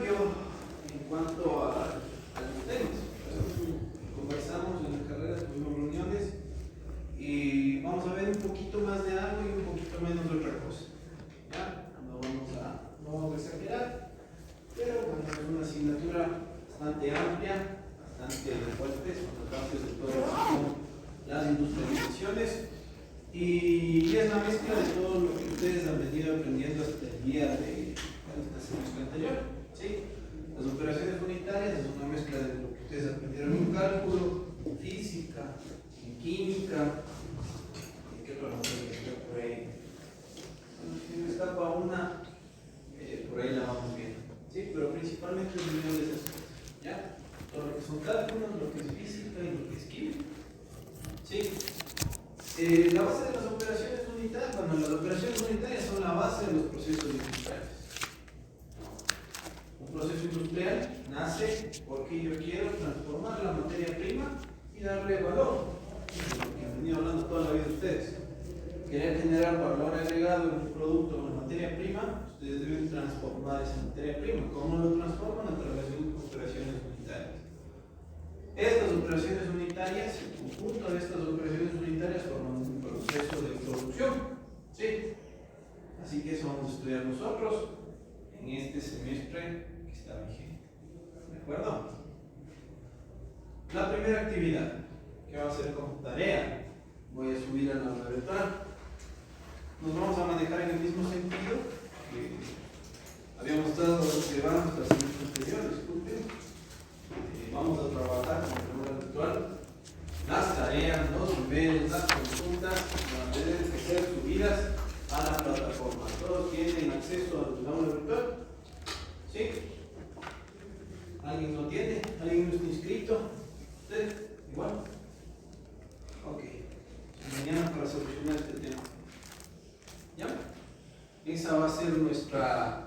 cambio en cuanto a los temas. Conversamos en la carrera, tuvimos reuniones y vamos a ver un poquito más de algo y un poquito menos de otra cosa. ¿Ya? No vamos a exagerar, pero bueno, es una asignatura bastante amplia, bastante fuerte, son los cambios de todo lo que son las industrializaciones y es la mezcla de todo lo que ustedes han venido aprendiendo hasta el día de esta semestre anterior. ¿Sí? Las operaciones unitarias es una mezcla de lo que ustedes aprendieron en cálculo, en física, en química, y qué otra materia está por ahí. Bueno, si me escapa una, por ahí la vamos viendo. ¿Sí? Pero principalmente es unión de esas cosas. ¿Ya? Todo lo que son cálculos, lo que es física y lo que es química. ¿Sí? La base de las operaciones unitarias, bueno, las operaciones unitarias son la base de los procesos industriales. Un proceso industrial nace porque yo quiero transformar la materia prima y darle valor. Es lo que han venido hablando toda la vida ustedes. Querer generar valor agregado en un producto o en materia prima, ustedes deben transformar esa materia prima. ¿Cómo lo transforman? A través de operaciones unitarias. Estas operaciones unitarias, el conjunto de estas operaciones unitarias forman un proceso de producción. ¿Sí? Así que eso vamos a estudiar nosotros en este semestre que está vigente. ¿De acuerdo? La primera actividad que va a ser como tarea, voy a subir a la aula virtual. Nos vamos a manejar en el mismo sentido que habíamos estado llevando hasta el semestre anterior, disculpen. Vamos a trabajar con el aula virtual. Las tareas, los niveles, las consultas van a tener que ser subidas a la plataforma. ¿Todos tienen acceso al aula virtual? ¿Sí? ¿Alguien no tiene? ¿Alguien no está inscrito? ¿Usted? ¿Igual? Ok. Mañana para solucionar este tema. ¿Ya? Esa va a ser nuestra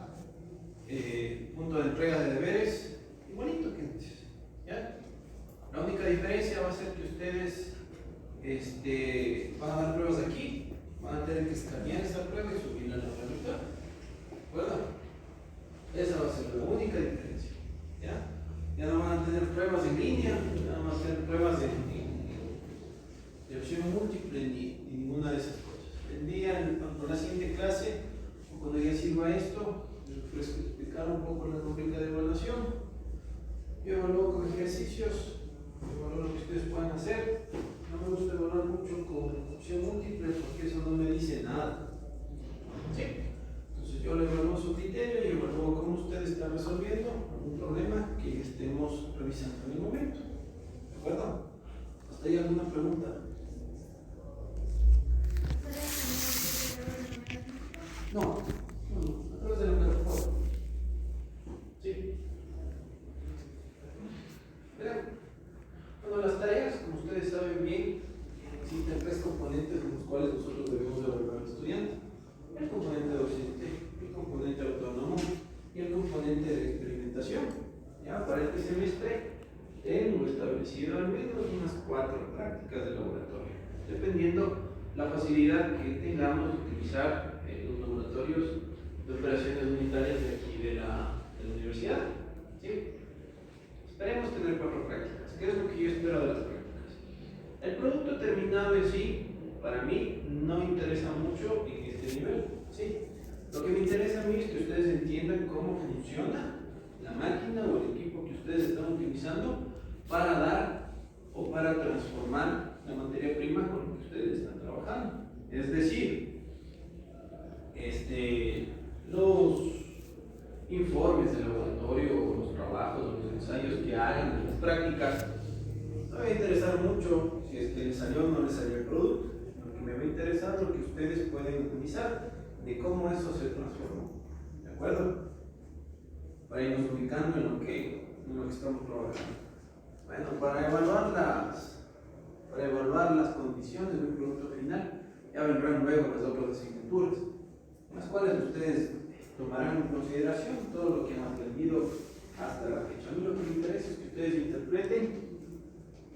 punto de entrega de deberes. Igualito que antes. ¿Ya? La única diferencia va a ser que ustedes van a dar pruebas aquí, van a tener que escanear esa prueba y subirla a la virtual. ¿De acuerdo? Esa va a ser la única diferencia. ¿Ya? Ya no van a tener pruebas en línea, ya no van a tener pruebas de opción múltiple ni ninguna de esas cosas. El día, por la siguiente clase, o cuando ya sirva esto, les ofrezco explicar un poco la rúbrica de evaluación. Yo evalúo con ejercicios, evalúo lo que ustedes puedan hacer. No me gusta evaluar mucho con opción múltiple porque eso no me dice nada. ¿Sí? Entonces yo le evalúo su criterio y evalúo cómo ustedes están resolviendo algún problema que estemos revisando en el momento. ¿De acuerdo? ¿Hasta ahí alguna pregunta? No, a través de la plataforma. Sí. Bueno, las tareas, como ustedes saben bien, existen tres componentes en los cuales nosotros debemos evaluar al estudiante: el componente docente, el componente autónomo y el componente de experimentación. Ya para este semestre tengo establecido al menos unas 4 prácticas de laboratorio, dependiendo la facilidad que tengamos de utilizar los laboratorios de operaciones unitarias de aquí de la universidad. ¿Sí? Esperemos tener 4 prácticas. ¿Qué es lo que yo espero de las prácticas? El producto terminado en sí, para mí, no interesa mucho en este nivel. ¿Sí? Lo que me interesa a mí es que ustedes entiendan cómo funciona la máquina o el equipo que ustedes están utilizando para dar o para transformar la materia prima con lo que ustedes están trabajando. Es decir, los informes de laboratorio, los trabajos, los ensayos que hagan en las prácticas, no me va a interesar mucho si es que les salió o no les salió el producto. Lo que me va a interesar es lo que ustedes pueden utilizar, de cómo eso se transformó. ¿De acuerdo? Para irnos ubicando en lo que estamos trabajando. Bueno, para evaluar las condiciones de un producto final, ya vendrán luego las otras asignaturas, en las cuales ustedes tomarán en consideración todo lo que han aprendido hasta la fecha. A mí lo que me interesa es que ustedes interpreten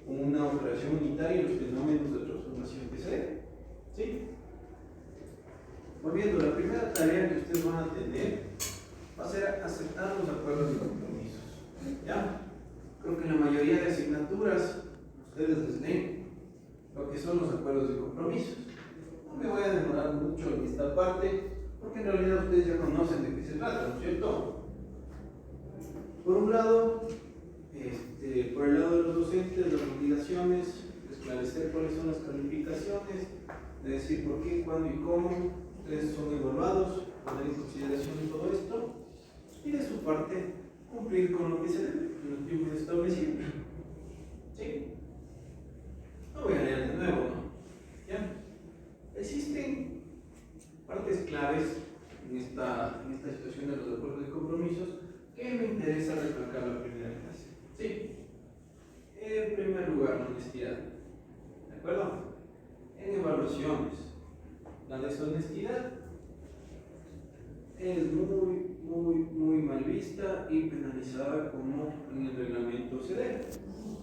una operación unitaria y los fenómenos de transformación que se den. ¿Sí? Volviendo, la primera tarea que ustedes van a tener va a ser aceptar los acuerdos y compromisos. ¿Ya? Creo que en la mayoría de asignaturas ustedes les leen lo que son los acuerdos y compromisos. No me voy a demorar mucho en esta parte, porque en realidad ustedes ya conocen de qué se trata, ¿no es cierto? Por un lado, por el lado de los docentes, las obligaciones, esclarecer cuáles son las calificaciones, de decir por qué, cuándo y cómo ustedes son evaluados, poner en consideración todo esto, y de su parte, cumplir con lo que se debe, en los tiempos establecidos. ¿Sí? No voy a leer de nuevo, ¿no? ¿Ya? Existen partes claves en esta situación de los acuerdos y compromisos que me interesa recalcar la primera clase. ¿Sí? En primer lugar, la honestidad. ¿De acuerdo? En evaluaciones, la deshonestidad es muy mal vista y penalizada como en el reglamento se debe.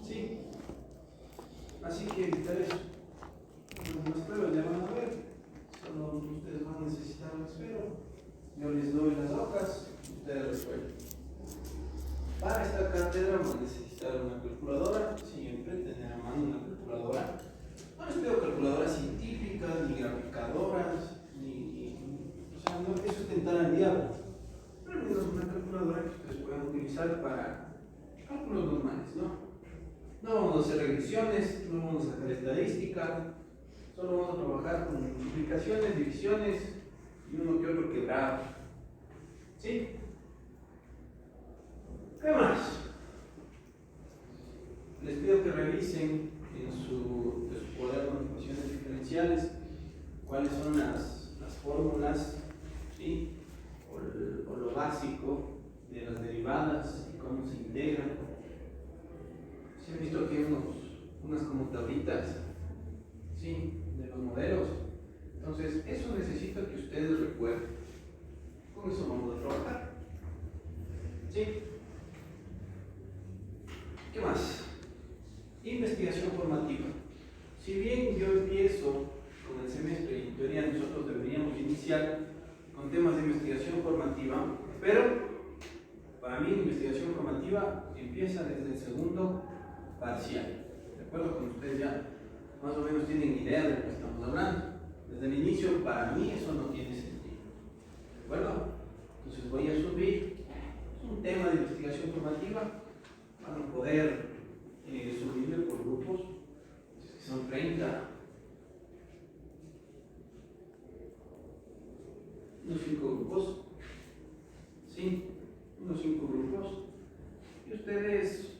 ¿Sí? Así que evitar eso. Las pruebas ya van a ver, solo ustedes van a necesitar un esfero. Yo les doy las hojas, ustedes resuelven. Para esta cátedra van a necesitar una calculadora, siempre tener a mano una calculadora. No les pido calculadoras científicas, ni graficadoras, o sea, no es sustentar al diablo. Pero al menos una calculadora que ustedes puedan utilizar para cálculos normales, ¿no? No vamos a hacer regresiones, no vamos a sacar estadística, solo vamos a trabajar con multiplicaciones, divisiones y uno que otro quebrado. ¿Sí? ¿Qué más? Les pido que revisen en su cuaderno de ecuaciones diferenciales cuáles son las fórmulas, ¿sí? o lo básico de las derivadas y cómo se integran. Si han visto aquí unas como tablitas, ¿sí? de los modelos. Entonces, eso necesito que ustedes recuerden. Con eso vamos a trabajar. ¿Sí? ¿Qué más? Investigación formativa. Si bien yo empiezo con el semestre y en teoría nosotros deberíamos iniciar con temas de investigación formativa, pero para mí la investigación formativa empieza desde el segundo parcial. ¿De acuerdo? Con ustedes ya más o menos tienen idea de lo que estamos hablando. Desde el inicio, para mí eso no tiene sentido. ¿De acuerdo? Entonces voy a subir un tema de investigación formativa. Van a poder subirlo por grupos, que son 30, unos 5 grupos, ¿sí? Unos 5 grupos, y ustedes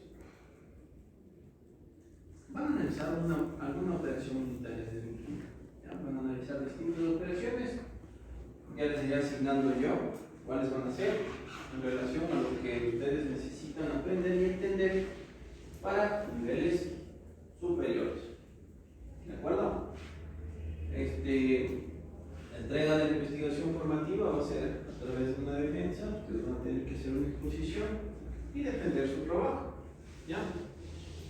van a analizar alguna operación unitaria de química. Van a analizar distintas operaciones, ya les iré asignando yo cuáles van a ser en relación a lo que ustedes necesitan aprender y entender para niveles superiores. ¿De acuerdo? La entrega de la investigación formativa va a ser a través de una defensa. Ustedes van a tener que hacer una exposición y defender su trabajo. ¿Ya?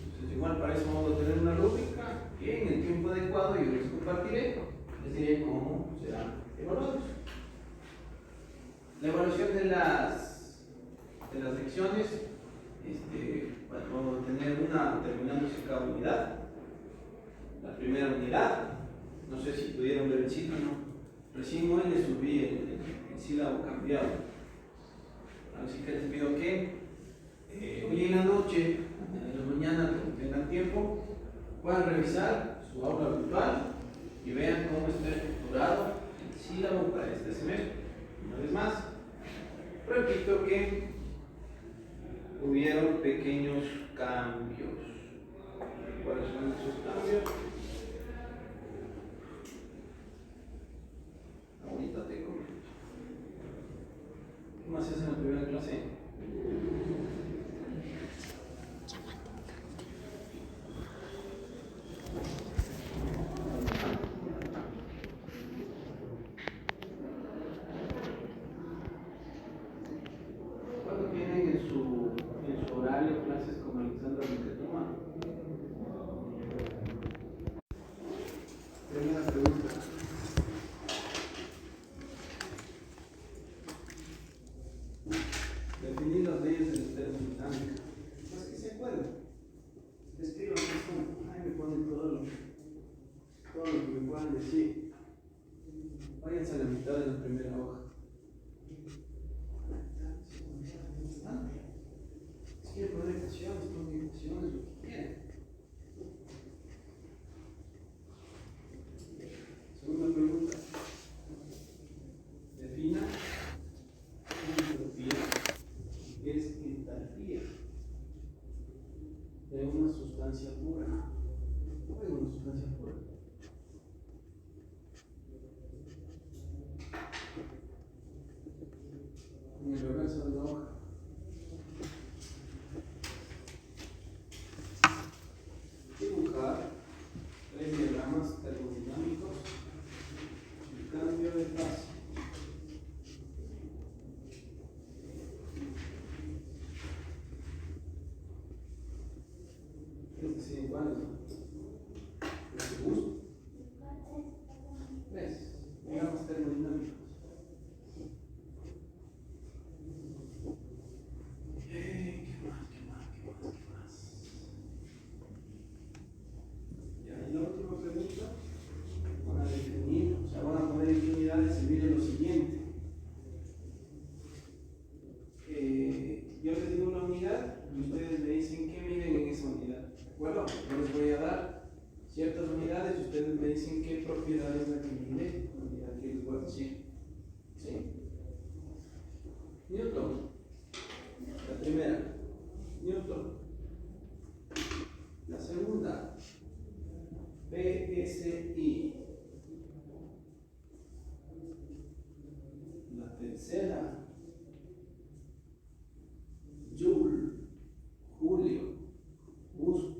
Entonces, igual para eso vamos a tener una rúbrica que en el tiempo adecuado yo les compartiré, les diré cómo serán evaluados. La evaluación de las lecciones, vamos a tener una terminándose cada unidad. La primera unidad, no sé si pudieron ver el sílabo, recién hoy les subí el sílabo cambiado. Así que les pido que hoy en la noche, en la mañana, cuando tengan tiempo, puedan revisar su aula virtual y vean cómo está estructurado el sílabo para este semestre. Una vez más, repito que hubieron pequeños cambios. ¿Cuáles son esos cambios? Ahorita te comento. ¿Qué más se hace en la primera clase? ¿Cuándo tienen en su horario clases con Alexandra Miquetoma? Primera pregunta. Definir las leyes de la termodinámica. Pues que se acuerden. Escriban esto. Ahí me ponen todo lo que me puedan decir. Váyanse a la mitad de la primera hoja. Si quieren poner ecuaciones, ponen ecuaciones, lo que quieran. Segunda pregunta. Defina entropía, que es entalpía de una sustancia pura. ¿Qué es una sustancia pura? En el reverso de la hoja. Dibujar 3 diagramas termodinámicos y cambio de fase. Es decir, iguales, ¿no? ¿Les gusta? 3 diagramas termodinámicos. ¿Qué más? Ya, y la última pregunta, van a definir, o sea, van a poner infinidades y miren lo siguiente. Yo les digo una unidad y ustedes me dicen qué miden en esa unidad. ¿De acuerdo? Yo les voy a dar ciertas unidades y ustedes me dicen qué propiedad es la que mide la unidad que les voy a decir. ¿Sí? Newton. La primera, Newton. La segunda, PSI. La tercera, Joule, Julio, Busco.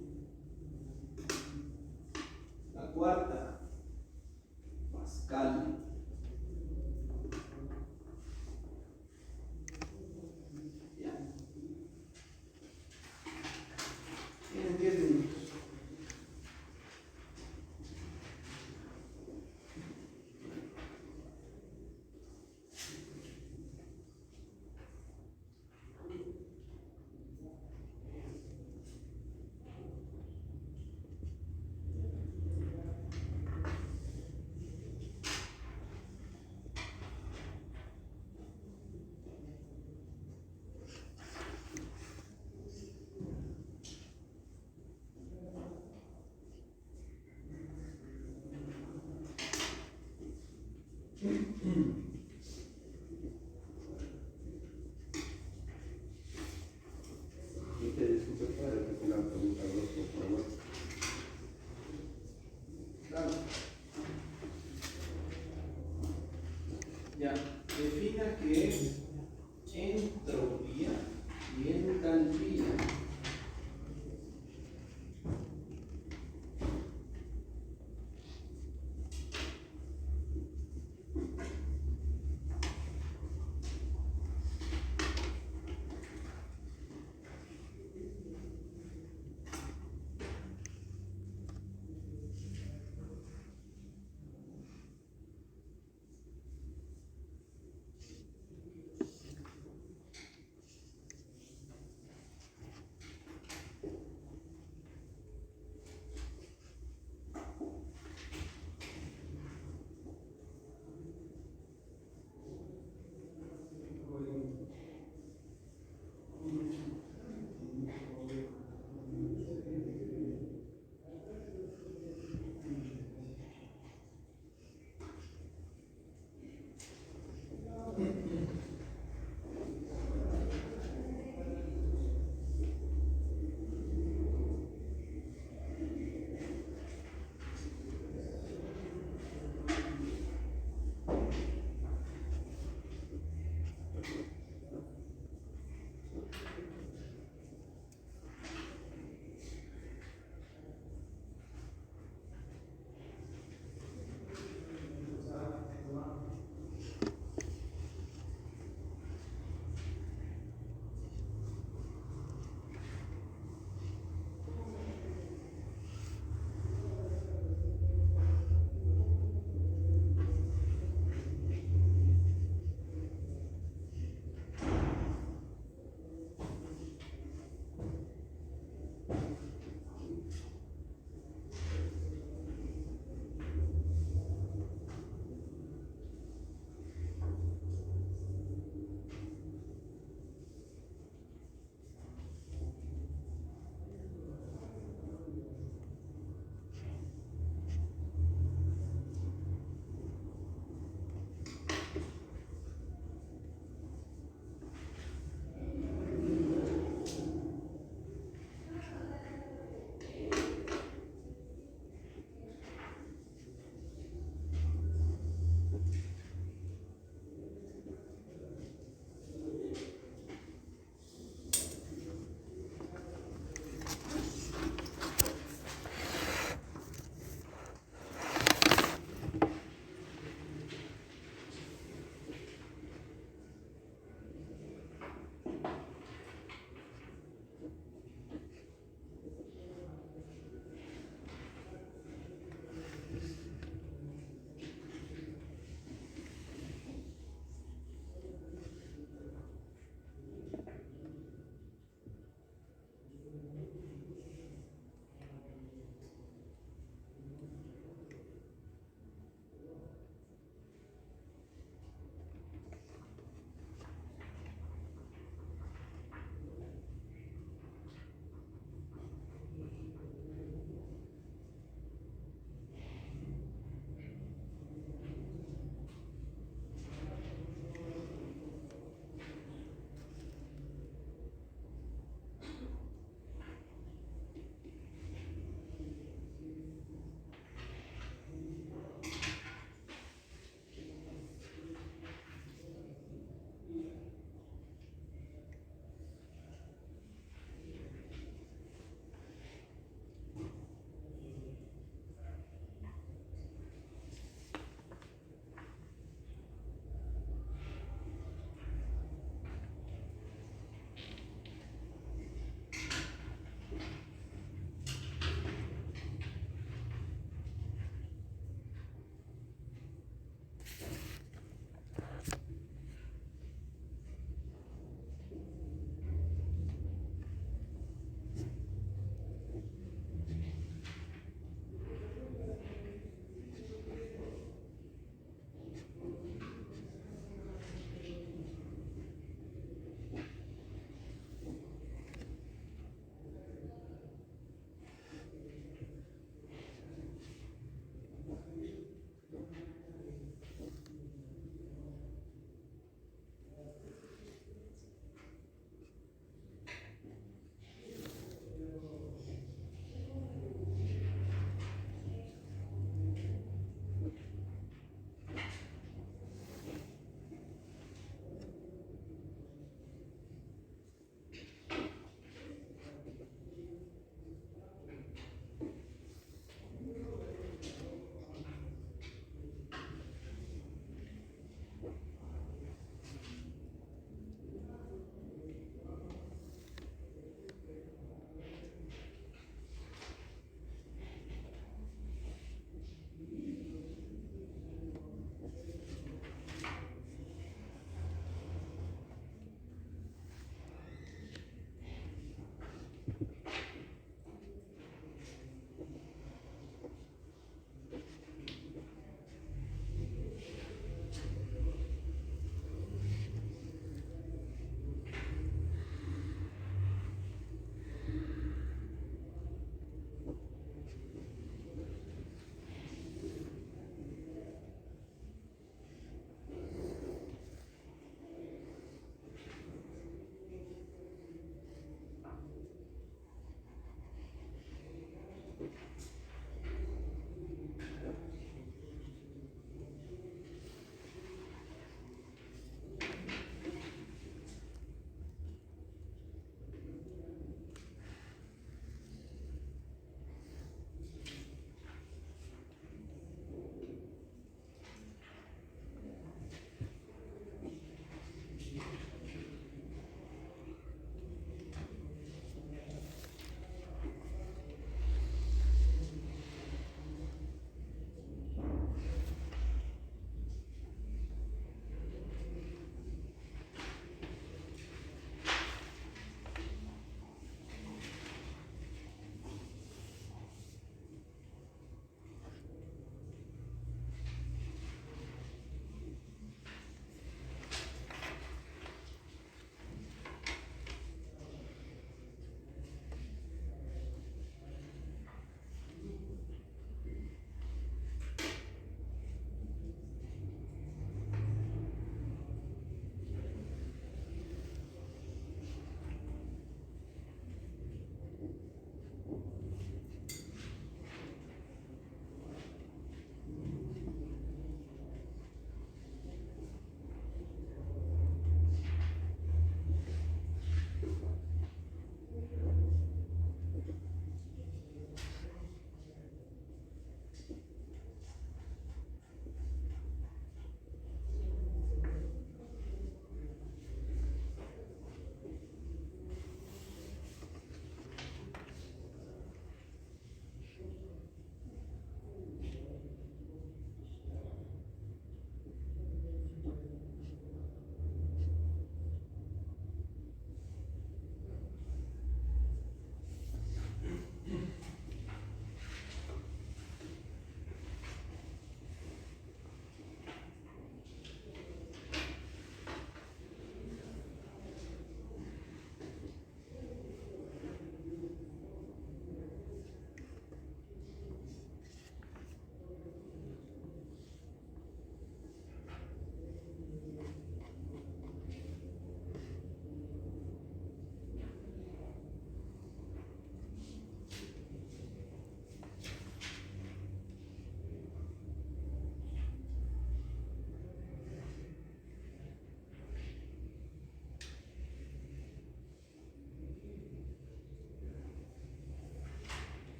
La cuarta, Pascal. Ya. Tienen 10 minutos. Claro. Ya, defina qué es entropía y entalpía.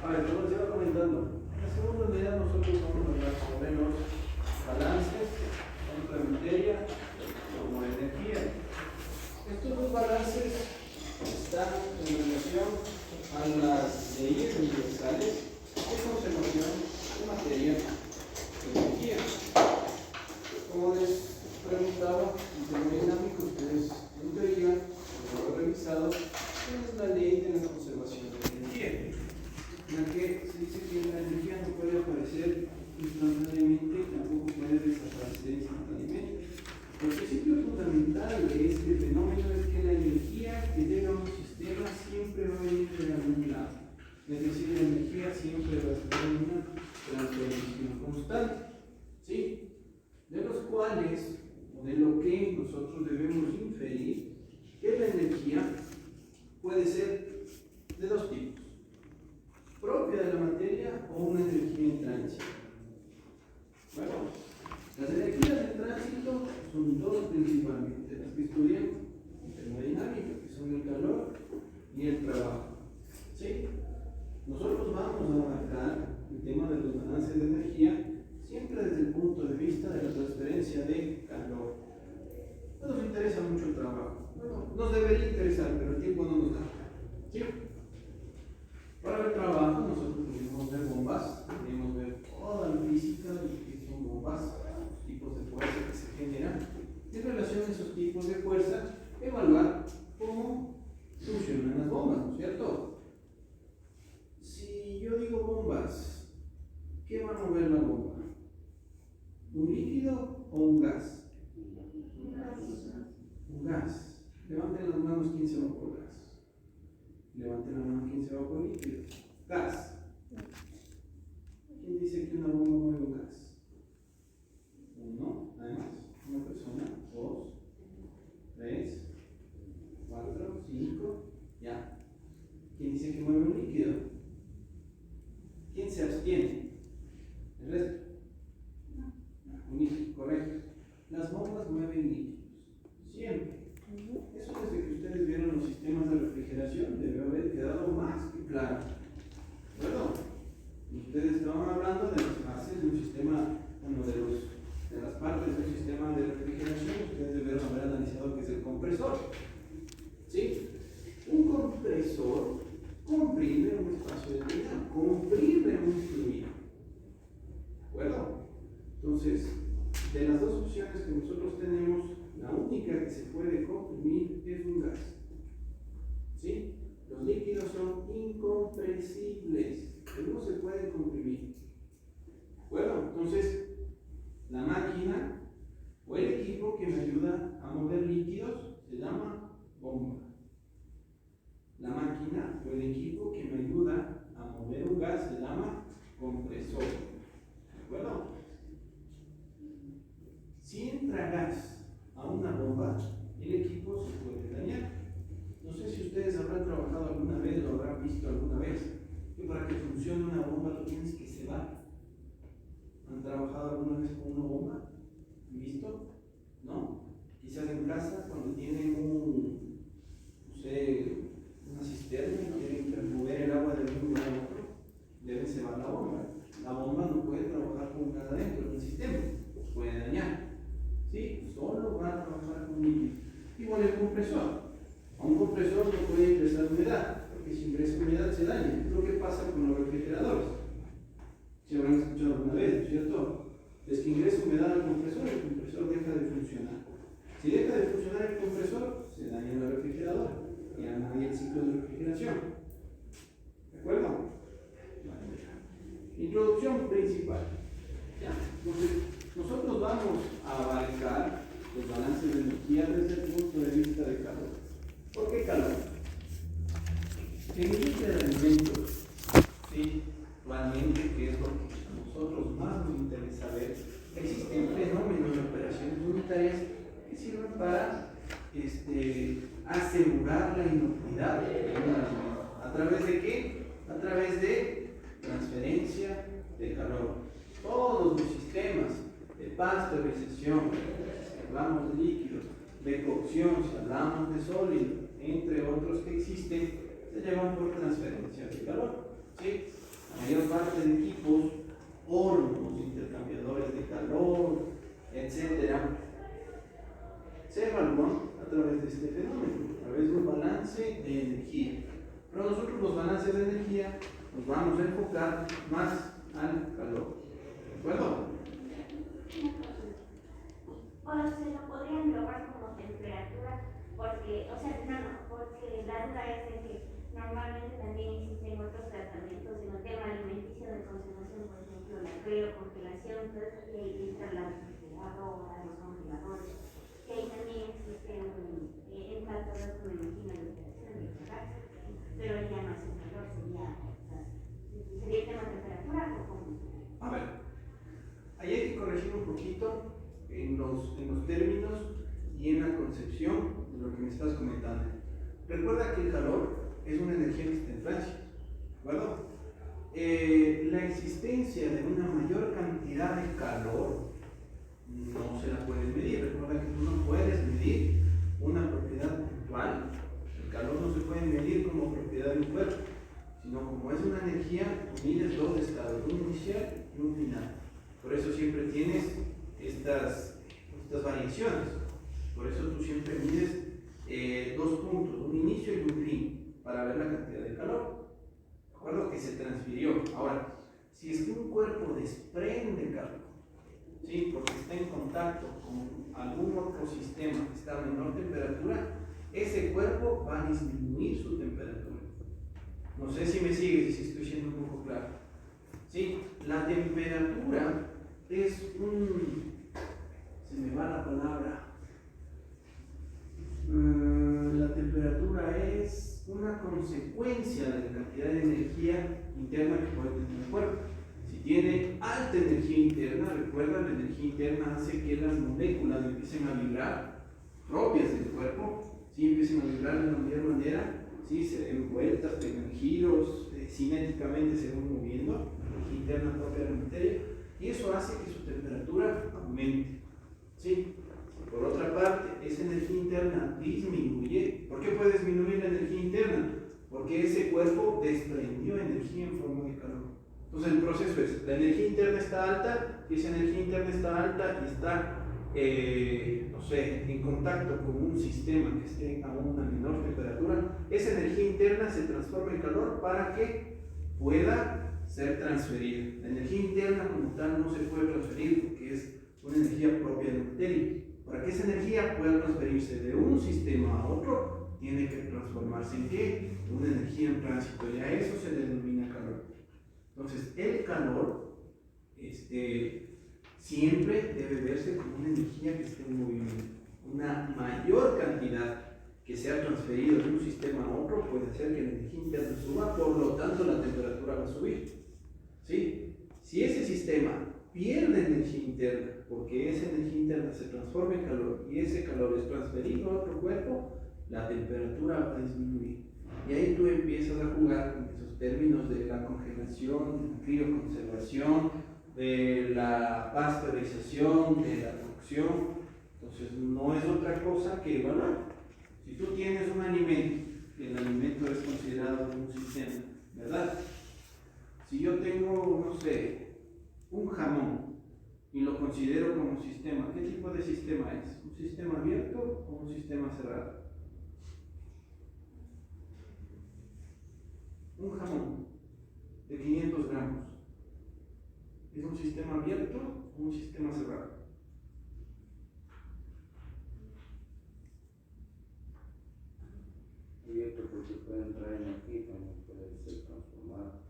A ver, como les iba comentando, en la segunda unidad nosotros vamos a hablar sobre los balances, tanto de materia como de energía. Estos dos balances están en relación a las leyes universales de conservación de materia y energía. Como les preguntaba, en termodinámica, ustedes en teoría, como lo he revisado, es la ley de la conservación de energía, en la que se dice que la energía no puede aparecer instantáneamente y tampoco puede desaparecer instantáneamente. El principio fundamental de este fenómeno es que la energía que llega a un sistema siempre va a venir de algún lado. Es decir, la energía siempre va a estar en una transformación constante, ¿sí? De los cuales, o de lo que nosotros debemos inferir, que la energía puede ser de dos tipos: propia de la materia o una energía en tránsito. Bueno, las energías en tránsito son dos principalmente, las que estudiamos en termodinámica, que son el calor y el trabajo. ¿Sí? Nosotros vamos a abarcar el tema de los balances de energía siempre desde el punto de vista de la transferencia de calor. No nos interesa mucho el trabajo. Bueno, nos debería interesar, pero el tiempo no nos da. ¿Sí? Para el trabajo nosotros podemos ver bombas, podemos ver toda la física de que son bombas, los tipos de fuerza que se generan. En relación a esos tipos de fuerza, evaluar cómo funcionan las bombas, ¿no es cierto? Si yo digo bombas, ¿qué va a mover la bomba? ¿Un líquido o un gas? Un gas. Levanten las manos, ¿quién se va por gas? Levanten la mano, ¿quién se va por líquido? Gas. ¿Quién dice que una bomba mueve un gas? Uno, además, una persona, dos, tres, cuatro, cinco, ya. ¿Quién dice que mueve un líquido? ¿Quién se abstiene? ¿El resto? Un líquido, correcto. Las bombas mueven líquidos, siempre. Eso desde que ustedes vieron los sistemas de refrigeración debe haber quedado más que claro. Bueno, ustedes estaban hablando de las fases de un sistema, bueno, de las partes de un sistema de refrigeración. Ustedes debieron haber analizado qué es el compresor. ¿Sí? Un compresor comprime un espacio determinado, comprime un fluido. ¿De acuerdo? Entonces, de las dos opciones que nosotros tenemos, la única que se puede comprimir es un gas. ¿Sí? Los líquidos son incompresibles, pero no se pueden comprimir. Bueno, entonces, la máquina o el equipo que me ayuda a mover líquidos se llama bomba. La máquina o el equipo que me ayuda a mover un gas se llama compresor. ¿De acuerdo? Si entra gas a una bomba, el equipo se puede dañar. No sé si ustedes habrán trabajado alguna vez o habrán visto alguna vez que para que funcione una bomba tú tienes que cebar. ¿Han trabajado alguna vez con una bomba? ¿Han visto? ¿No? Quizás en casa cuando tienen una cisterna y quieren mover el agua de un lugar a otro, deben cebar la bomba. La bomba no puede trabajar con gas adentro del sistema, puede dañar. ¿Sí? Solo va a trabajar con líquido. Igual el compresor. A un compresor no puede ingresar humedad, porque si ingresa humedad se daña. Es lo que pasa con los refrigeradores. Si habrán escuchado alguna vez, ¿cierto? Es que ingresa humedad al compresor, el compresor deja de funcionar. Si deja de funcionar el compresor, se daña la refrigeradora. Ya no hay el ciclo de refrigeración. ¿De acuerdo? Vale. Introducción principal. ¿Ya? Entonces, nosotros vamos a abarcar los balances de energía desde el punto de vista de calor. ¿Por qué calor? En el industria de alimentos, sí, realmente, que es lo que a nosotros más nos interesa ver, existen fenómenos de operaciones unitarias que sirven para asegurar la inocuidad de un alimento. ¿A través de qué? A través de transferencia de calor. Todos los sistemas de pasteurización, si hablamos de líquidos, de cocción, si hablamos de sólido, entre otros que existen, se llevan por transferencia de calor. ¿Sí? La mayor parte de equipos, hornos, intercambiadores de calor, etc., se evalúan a través de este fenómeno, a través de un balance de energía. Pero nosotros los balances de energía nos vamos a enfocar más al calor. ¿De acuerdo? O se lo podría englobar como temperatura, porque, porque la duda es de que normalmente también existen otros tratamientos en el tema alimenticio de conservación, por ejemplo, la criocongelación, entonces que ahí entra la refrigeradora, los congeladores, que ahí también existen emplatadores con energía de operación, ¿verdad? Pero ya no es un calor, sería el tema de temperatura o cómo. A ver, ahí hay que corregir un poquito en los términos y en la concepción de lo que me estás comentando. Recuerda que el calor es una energía que está en Francia, ¿de acuerdo? La existencia de una mayor cantidad de calor no se la puedes medir. Recuerda que tú no puedes medir una propiedad puntual. El calor no se puede medir como propiedad de un cuerpo, sino como es una energía, tú mides dos estados, un inicial y un final. Por eso siempre tienes estas variaciones. Por eso tú siempre mides dos puntos, un inicio y un fin, para ver la cantidad de calor. ¿De acuerdo? Que se transfirió. Ahora, si es que un cuerpo desprende calor, ¿sí? Porque está en contacto con algún otro sistema que está a menor temperatura, ese cuerpo va a disminuir su temperatura. No sé si me sigues y si estoy siendo un poco claro. ¿Sí? La temperatura es se me va la palabra. La temperatura es una consecuencia de la cantidad de energía interna que puede tener el cuerpo. Si tiene alta energía interna, recuerda, la energía interna hace que las moléculas empiecen a vibrar, propias del cuerpo, ¿sí? Empiecen a vibrar de la mayor manera, ¿sí? Se den vueltas, tengan giros, cinéticamente se van moviendo, la energía interna propia de la materia, y eso hace que su temperatura aumente. ¿Sí? Por otra parte, esa energía interna disminuye. ¿Por qué puede disminuir la energía interna? porque ese cuerpo desprendió energía en forma de calor. Entonces el proceso es, la energía interna está alta, y esa energía interna está alta y está, no sé, en contacto con un sistema que esté a una menor temperatura, esa energía interna se transforma en calor para que pueda ser transferida. La energía interna como tal no se puede transferir porque es una energía propia de la materia. Para que esa energía pueda transferirse de un sistema a otro, tiene que transformarse en ¿qué? Una energía en tránsito, y a eso se denomina calor. Entonces, el calor siempre debe verse como una energía que esté en movimiento. Una mayor cantidad que sea transferida de un sistema a otro puede hacer que la energía interna suba, por lo tanto la temperatura va a subir. ¿Sí? Si ese sistema pierde energía interna, porque esa energía interna se transforma en calor y ese calor es transferido a otro cuerpo, la temperatura va a disminuir. Y ahí tú empiezas a jugar con esos términos de la congelación, de la crioconservación, de la pasteurización, de la cocción. Entonces no es otra cosa que evaluar. Si tú tienes un alimento, y el alimento es considerado como un sistema, ¿verdad? Si yo tengo, no sé, un jamón y lo considero como un sistema, ¿qué tipo de sistema es? ¿Un sistema abierto o un sistema cerrado? Un jamón de 500 gramos, ¿es un sistema abierto o un sistema cerrado? Abierto porque puede entrar energía y también puede ser transformado.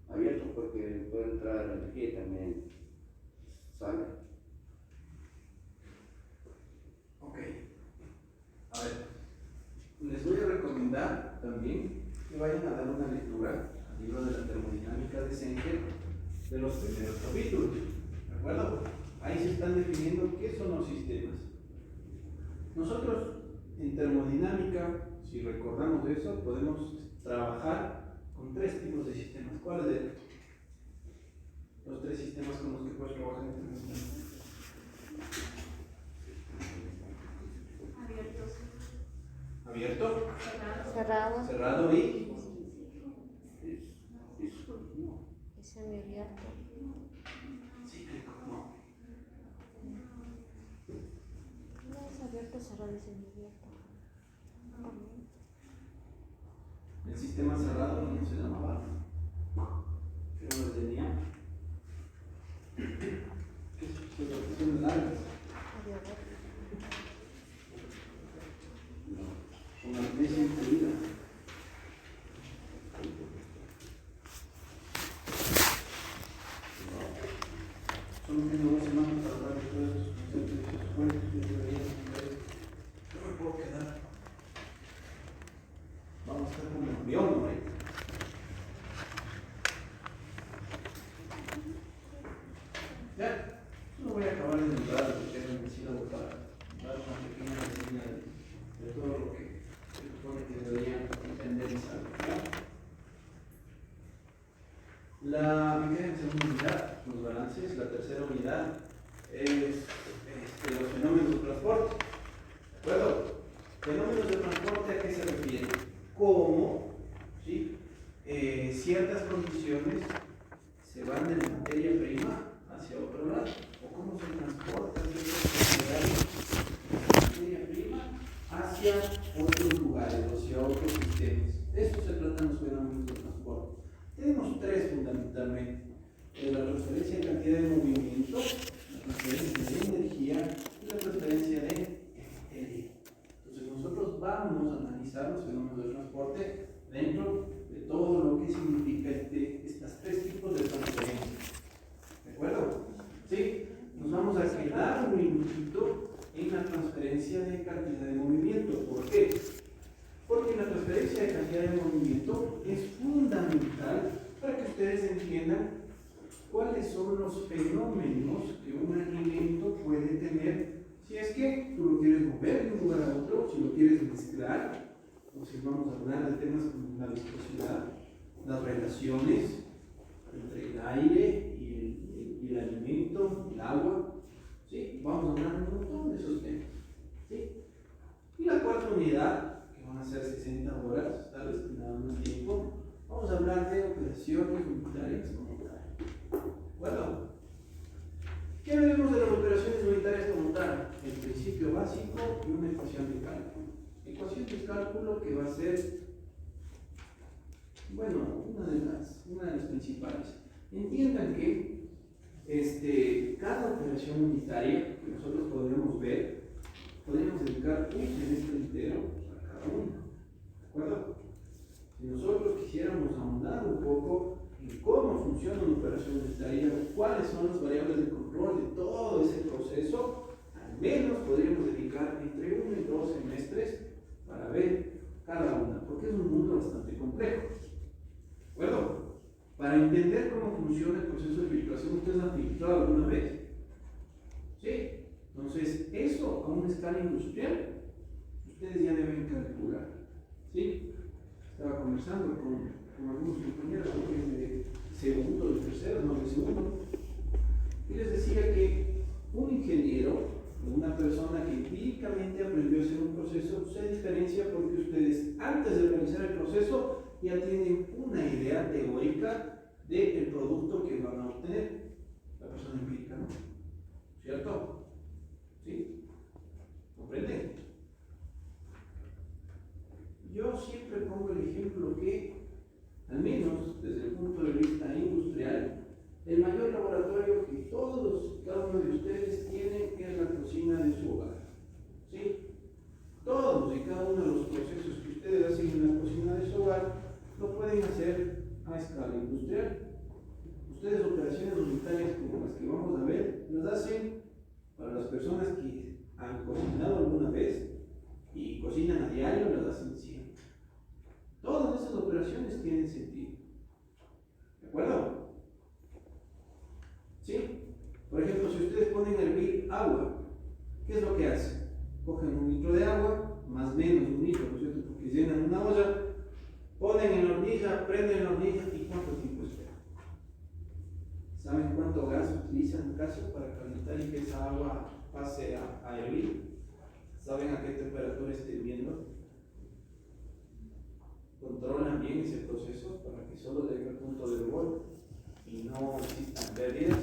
Abierto porque puede entrar energía y también sale. Ok. A ver, les voy a recomendar también que vayan a dar una lectura al libro de la termodinámica de Senker de los primeros capítulos. ¿De acuerdo? Ahí se están definiendo qué son los sistemas. Nosotros en termodinámica, si recordamos eso, podemos trabajar con tres tipos de sistemas. ¿Cuáles eran? Los tres sistemas con los que puedes trabajar en termodinámica. Abierto, cerrado y semiabierto. cíclico. No. No es abierto, cerrado y semiabierto. El sistema cerrado no se llamaba. ¿Qué no lo tenía? ¿Qué son largas? Con magnesia incluida. Solo tengo 2 semanas para hablar de todos estos conceptos y esos cuentos que deberían entender. No me puedo quedar. Vamos a estar como un avión, ¿no? Ya, no voy a acabar de nombrar lo que era sílabo para dar una pequeña reseña de todo lo que se supone que deberían entender y saber. Me queda en segunda unidad los balances. La tercera unidad es los fenómenos de transporte. ¿De acuerdo? Fenómenos de transporte, ¿a qué se refiere? Cómo, ¿sí? Ciertas condiciones se van de la materia prima hacia otro lado, o cómo se transporta ciertas materia prima hacia otros lugares, o hacia otros sistemas. De eso se tratan los fenómenos de transporte. Tenemos tres fundamentalmente: la transferencia de cantidad de movimiento, la transferencia de energía y la transferencia de energía. Entonces nosotros vamos a analizar los fenómenos de transporte dentro de todo lo que significa estos tres tipos de transferencia. ¿De acuerdo? ¿Sí? Nos vamos a quedar un minutito en la transferencia de cantidad de movimiento. ¿Por qué? Porque la transferencia de cantidad de movimiento es fundamental para que ustedes entiendan cuáles son los fenómenos que un alimento puede tener si es que tú lo quieres mover de un lugar a otro, si lo quieres mezclar. Entonces vamos a hablar de temas como la viscosidad, las relaciones entre el aire y el alimento, el agua. ¿Sí? Vamos a hablar un montón de esos temas. ¿Sí? Y la cuarta unidad, que van a ser 60 horas, está destinada a nuestra hablar de operaciones unitarias como tal. ¿De acuerdo? ¿Qué veremos de las operaciones unitarias como tal? El principio básico y una ecuación de cálculo. Ecuación de cálculo que va a ser, bueno, una de las principales. Entiendan que cada operación unitaria que nosotros podemos ver, podemos dedicar un semestre entero a cada una. ¿De acuerdo? Si nosotros quisiéramos ahondar un poco en cómo funciona una operación unitaria, cuáles son las variables de control de todo ese proceso, al menos podríamos dedicar entre 1 y 2 semestres para ver cada una, porque es un mundo bastante complejo. ¿De acuerdo? Para entender cómo funciona el proceso de filtración, ¿ustedes han filtrado alguna vez? ¿Sí? Entonces, eso a una escala industrial, ustedes ya deben calcular. ¿Sí? Estaba conversando con algunos compañeros de segundo, de tercero, no de segundo, y les decía que un ingeniero, una persona que empíricamente aprendió a hacer un proceso, se diferencia porque ustedes, antes de realizar el proceso, ya tienen una idea teórica del producto que van a obtener. La persona empírica, ¿no? ¿Cierto? ¿Sí? ¿Comprenden? Yo siempre pongo el ejemplo que, al menos desde el punto de vista industrial, el mayor laboratorio que cada uno de ustedes tienen es la cocina de su hogar. ¿Sí? Todos y cada uno de los procesos que ustedes hacen en la cocina de su hogar lo pueden hacer a escala industrial. Ustedes operaciones unitarias como las que vamos a ver, las hacen para las personas que han cocinado alguna vez y cocinan a diario, las hacen siempre. Todas esas operaciones tienen sentido. ¿De acuerdo? ¿Sí? Por ejemplo, si ustedes ponen a hervir agua, ¿qué es lo que hacen? Cogen 1 litro de agua, más o menos 1 litro, ¿no es cierto? Porque llenan una olla, ponen en la hornilla, prenden la hornilla y ¿cuánto tiempo espera? ¿Saben cuánto gas utilizan acaso para calentar y que esa agua pase a hervir? ¿Saben a qué temperatura está hirviendo? Controlan bien ese proceso para que solo llegue al punto de hervor y no existan pérdidas.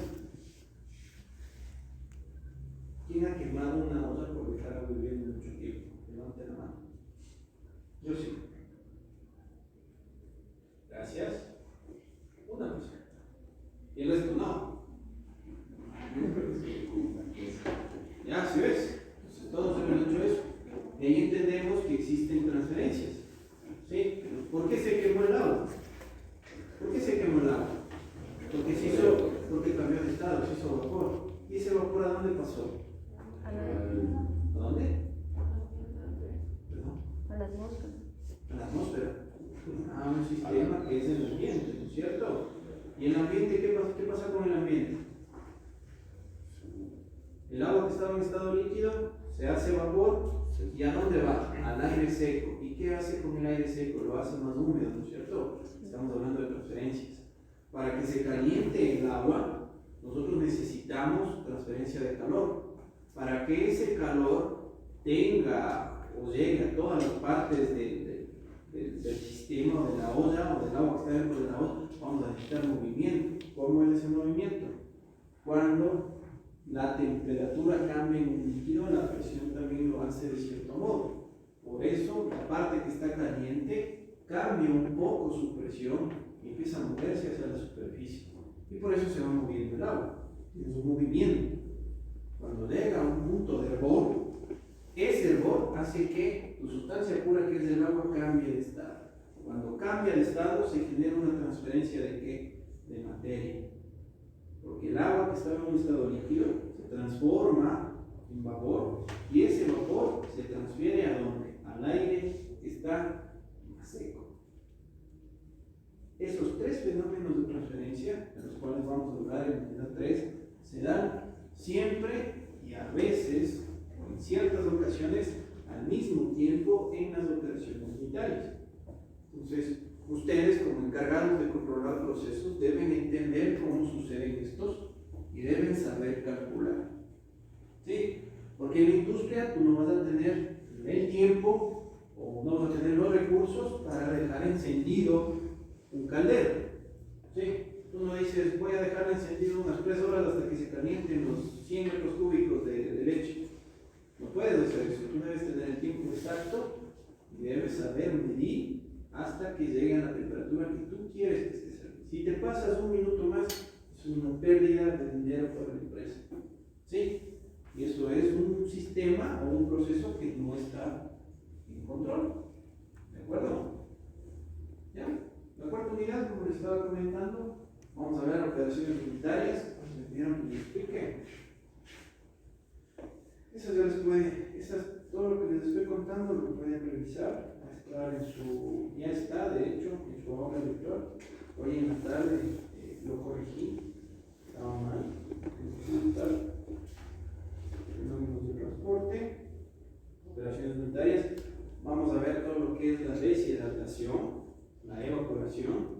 ¿Quién ha quemado una olla por dejar agua hirviendo mucho tiempo? Levante la mano. Yo sí. Gracias. Una persona. Y el resto no. Ya, ¿sí ves? Entonces, todos hemos hecho eso. Y ahí entendemos que existen transferencias. ¿Sí? ¿Por qué se quemó el agua? ¿Por qué se quemó el agua? Porque cambió de estado, se hizo vapor. ¿Y ese vapor a dónde pasó? ¿A dónde? Perdón. A la atmósfera. A la atmósfera. A un sistema que es el ambiente, ¿no es cierto? ¿Y el ambiente qué pasa con el ambiente? El agua que estaba en estado líquido se hace vapor y ¿a dónde va? Al aire seco. ¿Y qué hace con el aire seco? Lo hace más húmedo, ¿no es cierto? Estamos hablando de transferencias. Para que se caliente el agua, nosotros necesitamos transferencia de calor. Para que ese calor tenga o llegue a todas las partes del sistema o de la olla o del agua que está dentro de la olla, vamos a necesitar movimiento. ¿Cómo es ese movimiento? Cuando la temperatura cambia en un líquido, la presión también lo hace de cierto modo. Por eso, la parte que está caliente cambia un poco su presión y empieza a moverse hacia la superficie. Y por eso se va moviendo el agua. Tiene su movimiento. Cuando llega a un punto de hervor, ese hervor hace que tu sustancia pura, que es el agua, cambie de estado. Cuando cambia de estado, se genera una transferencia de ¿qué? De materia. Porque el agua que estaba en un estado líquido se transforma en vapor y ese vapor se transfiere ¿a dónde? Al aire que está más seco. Esos 3 fenómenos de transferencia, de los cuales vamos a hablar en la unidad 3, se dan siempre y a veces, o en ciertas ocasiones, al mismo tiempo en las operaciones unitarias. Entonces, ustedes como encargados de controlar procesos deben entender cómo suceden estos y deben saber calcular. ¿Sí? Porque en la industria tú no vas a tener el tiempo o no vas a tener los recursos para dejar encendido un caldero. ¿Sí? Tú no dices, voy a dejar encendido unas 3 horas hasta que se calienten los 100 metros cúbicos de leche. No puedes hacer eso. Tú debes tener el tiempo exacto y debes saber medir hasta que llegue a la temperatura que tú quieres que esté servido. Si te pasas un minuto más, es una pérdida de dinero para la empresa. ¿Sí? Y eso es un sistema o un proceso que no está en control. ¿De acuerdo? ¿Ya? La cuarta unidad, como les estaba comentando, vamos a ver operaciones unitarias. Me pidieron que les explique. Esas ya les puede, todo lo que les estoy contando lo pueden revisar. Va a estar en su, ya está de hecho en su hoja lector. Hoy en la tarde lo corregí, estaba mal. Fenómenos de transporte, operaciones unitarias. Vamos a ver todo lo que es la deshidratación, la evaporación.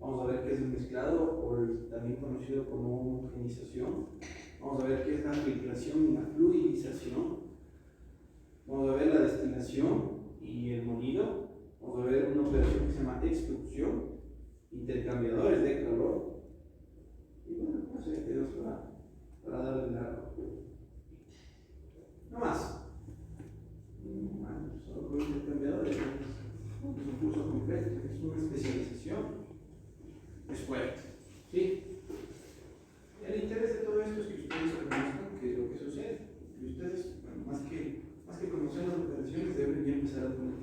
Vamos a ver qué es el mezclado, o también conocido como homogenización. Vamos a ver qué es la filtración y la fluidización. Vamos a ver la destilación y el molido. Vamos a ver una operación que se llama extrusión, intercambiadores de calor. Y bueno, no sé qué es para darle la. No más. Solo con intercambiadores. Es un curso completo, es una especialización. Es fuerte. ¿Sí? El interés de todo esto es que ustedes conozcan qué es lo que sucede. Y ustedes, bueno, más que conocer las operaciones, deben ya empezar a tener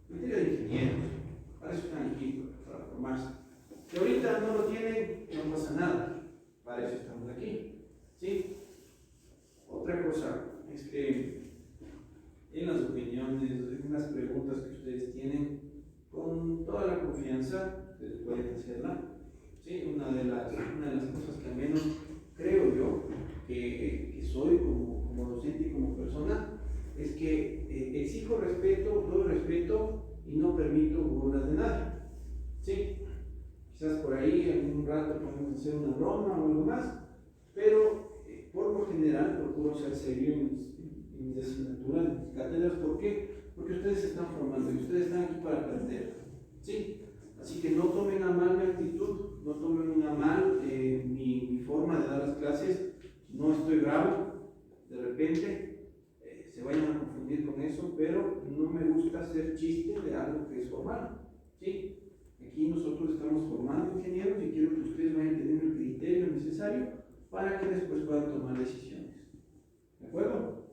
criterio de ingenieros. Para eso están aquí, para formarse. Si ahorita no lo tienen, no pasa nada. Para eso estamos aquí. ¿Sí? Otra cosa es que en las opiniones, en las preguntas que ustedes tienen, con toda la confianza, ustedes pueden hacerla. ¿Sí? Una de las cosas que al menos creo yo que soy como docente y como persona es que exijo respeto, doy respeto y no permito burlas de nadie. ¿Sí? Quizás por ahí en un rato podemos hacer una broma o algo más, pero por lo general procuro ser serio en mis asignaturas, en mis cátedras. ¿Por qué? Porque ustedes se están formando y ustedes están aquí para aprender. ¿Sí? Así que no tomen a mal mi actitud, no tomen a mal mi forma de dar las clases. No estoy bravo, de repente se vayan a confundir con eso, pero no me gusta hacer chiste de algo que es formal. ¿Sí? Aquí nosotros estamos formando ingenieros y quiero que ustedes vayan teniendo el criterio necesario para que después puedan tomar decisiones. ¿De acuerdo?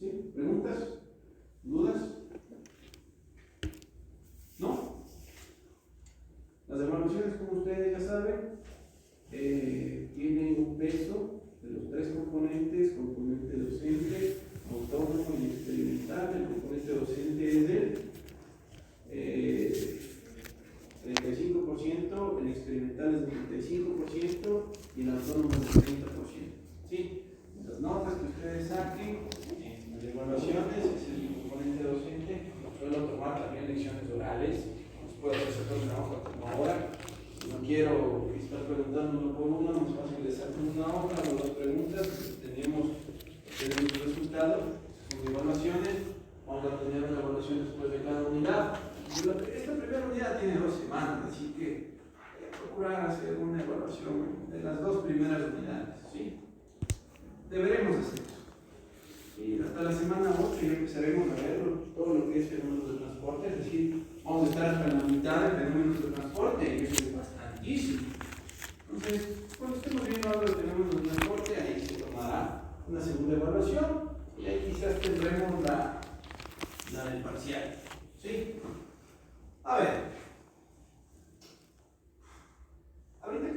¿Sí? ¿Preguntas? ¿Dudas? ¿No? Las evaluaciones, como ustedes ya saben, tienen un peso de los 3 componentes: componente docente, autónomo y experimental. El componente docente es del 35%, el experimental es del 35% y el autónomo es del 30%. ¿Sí? Las notas que ustedes saquen en las evaluaciones es el componente docente. Suelo tomar también lecciones orales, no puedo hacer una hoja como ahora. No quiero estar preguntando uno por uno, más fácil de sacar una hoja o 2 preguntas. Tenemos los resultados, son evaluaciones. Vamos a tener una evaluación después de cada unidad. Esta primera unidad tiene 2 semanas, así que procurar hacer una evaluación de las 2 primeras unidades. ¿Sí? Deberemos hacer eso. Y hasta la semana 8 ya empezaremos a ver todo lo que es fenómenos de transporte, es decir, vamos a estar hasta la mitad de fenómenos de transporte, y eso es bastantísimo. Entonces, cuando estemos viendo algo de fenómenos de transporte, ahí se tomará una segunda evaluación y ahí quizás tendremos la del parcial. ¿Sí? A ver, ahorita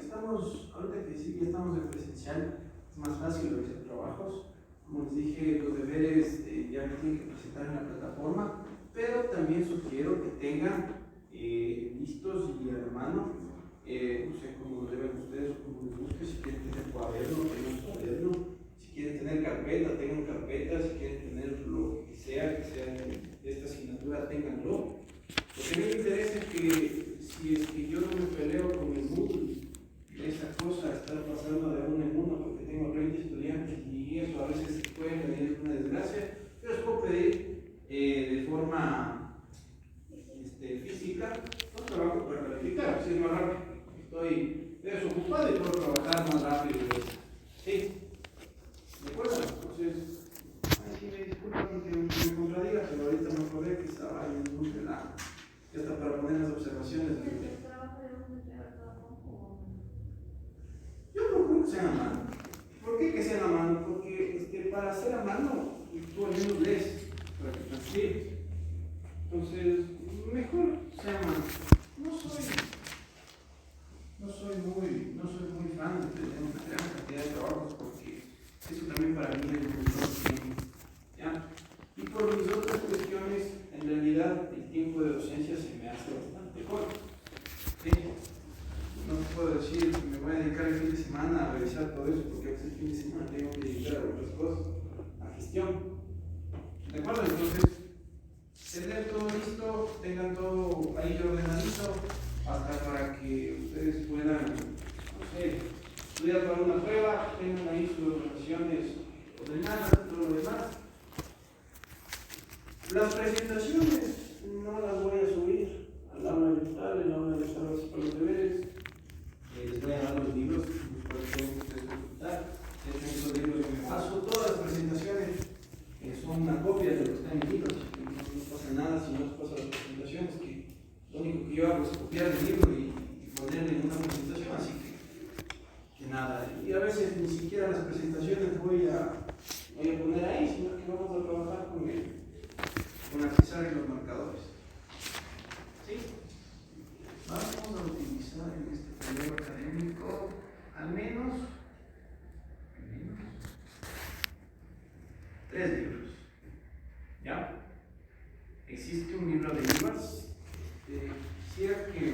que sí que estamos en presencial, es más fácil realizar trabajos. Como les dije, los deberes ya me tienen que presentar en la plataforma, pero también sugiero que tengan listos y a la mano, no sé cómo lo deben ustedes o cómo les guste. Si quieren tener cuaderno, tengan cuaderno; si quieren tener carpeta, tengan carpeta; si quieren tener lo que sea de esta asignatura, tenganlo. Lo que a mí me interesa es que si es que yo no me peleo con el Moodle, esa cosa estar pasando de uno en uno porque tengo 30 estudiantes y eso a veces puede venir una desgracia, yo les puedo pedir de forma califica, no trabajo para calificar, si es más rápido. Estoy desocupado y puedo trabajar más rápido. ¿Sí? ¿De acuerdo? Entonces, ay, me disculpan que me contradiga, pero ahorita me acordé que estaba ahí en un relajo. Ya está para poner las observaciones. ¿El trabajo de un trabajo? Yo procuro que sea a mano. ¿Por qué que sea a mano? Porque para hacer a mano, tú al menos lees para que transcribes. Entonces, mejor sea a mano. No soy muy fan de tener una gran cantidad de trabajos porque eso también para mí es un tiempo. ¿Ya? Y por mis otras cuestiones, en realidad el tiempo de docencia se me hace bastante corto. ¿Sí? No puedo decir que me voy a dedicar el fin de semana a revisar todo eso porque a veces el fin de semana tengo que dedicar a otras cosas, a gestión. ¿De acuerdo? Entonces, tener todo listo, tengan todo ahí ordenadito, hasta para que ustedes puedan, no sé, estudiar para una prueba, tengan ahí sus oraciones ordenadas, todo lo demás. Las presentaciones no las voy a subir al aula virtual, en la aula de salas para los deberes. Les voy a dar los libros, los pueden ustedes consultar. Esos libros que me paso, todas las presentaciones son una copia de lo que está en el libro, no pasa nada si no les paso las presentaciones, que lo único que yo hago es copiar el libro y ponerle en una presentación, así que nada. Y a veces ni siquiera las presentaciones voy a poner ahí, sino que vamos a trabajar con accesar en los marcadores. ¿Sí? Vamos a utilizar en este periodo académico al menos 3 libros. ¿Ya? Existe un libro de IVAs. Quisiera que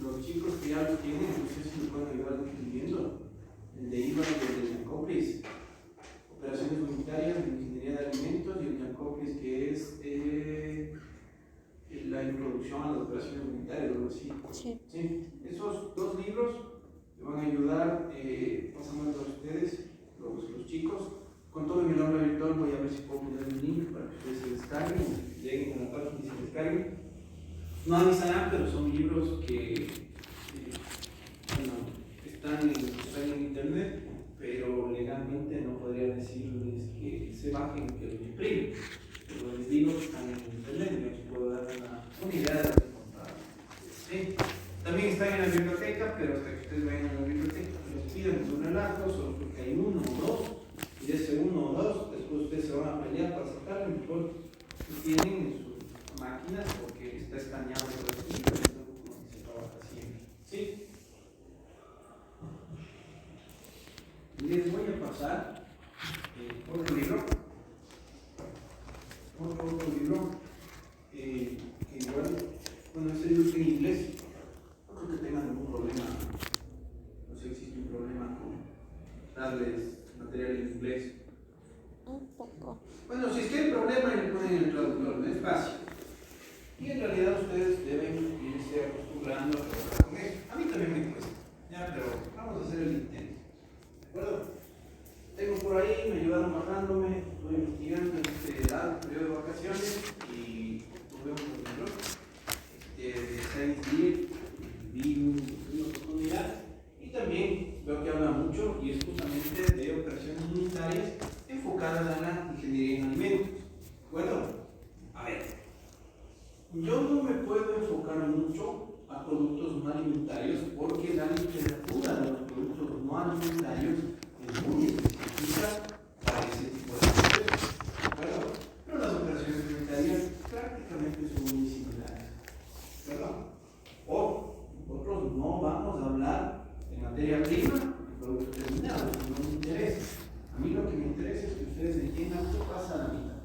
los chicos que ya lo tienen, no sé si me pueden ayudar escribiendo, el de IVAs de Giancoplis, operaciones unitarias de ingeniería de alimentos, y el Giancoplis que es la introducción a las operaciones unitarias, o algo así. Sí. Sí. Esos 2 libros me van a ayudar, pasándolos a ustedes, los chicos. Con todo en el aula virtual voy a ver si puedo poner el link para que ustedes se descarguen, lleguen a la página y se descarguen. No avisarán, pero son libros que bueno, están en internet, pero legalmente no podría decirles que se bajen, que los imprimen. Pero les digo que están en internet, yo les puedo dar una idea de lo que contar. ¿Sí? También están en la biblioteca, pero hasta que ustedes vayan a la biblioteca, les piden un relajo, solo porque hay 1 o 2. Y de ese 1 o 2, después ustedes se van a pelear para sacarlo, mejor que tienen en sus máquinas porque está escaneado por aquí, pero es algo con lo que se trabaja siempre. ¿Sí? Les voy a pasar otro libro, que igual, bueno, este libro está en inglés, no creo que tengan ningún problema, no sé si existe un problema con darles material en inglés. Un poco. Bueno, si es que hay problema, le ponen el traductor, no es fácil. Y en realidad ustedes deben irse acostumbrando a trabajar con eso. A mí también me cuesta, ya, pero vamos a hacer el intento. ¿De acuerdo? Tengo por ahí, me ayudaron bajándome, estuve investigando en este periodo de vacaciones y tuve un libro de Science League, vi una oportunidad. Y también veo que habla mucho y es justamente de operaciones unitarias enfocadas a la ingeniería en alimentos. ¿De acuerdo? A ver, yo no me puedo enfocar mucho a productos no alimentarios porque la literatura de los productos no alimentarios es muy específica para ese tipo de procesos. ¿De acuerdo? Pero las operaciones unitarias prácticamente son muy similares. ¿De acuerdo? O nosotros no vamos a hablar de materia prima y productos terminados, no me interesa. A mí lo que me interesa es que ustedes entiendan qué pasa a la vida.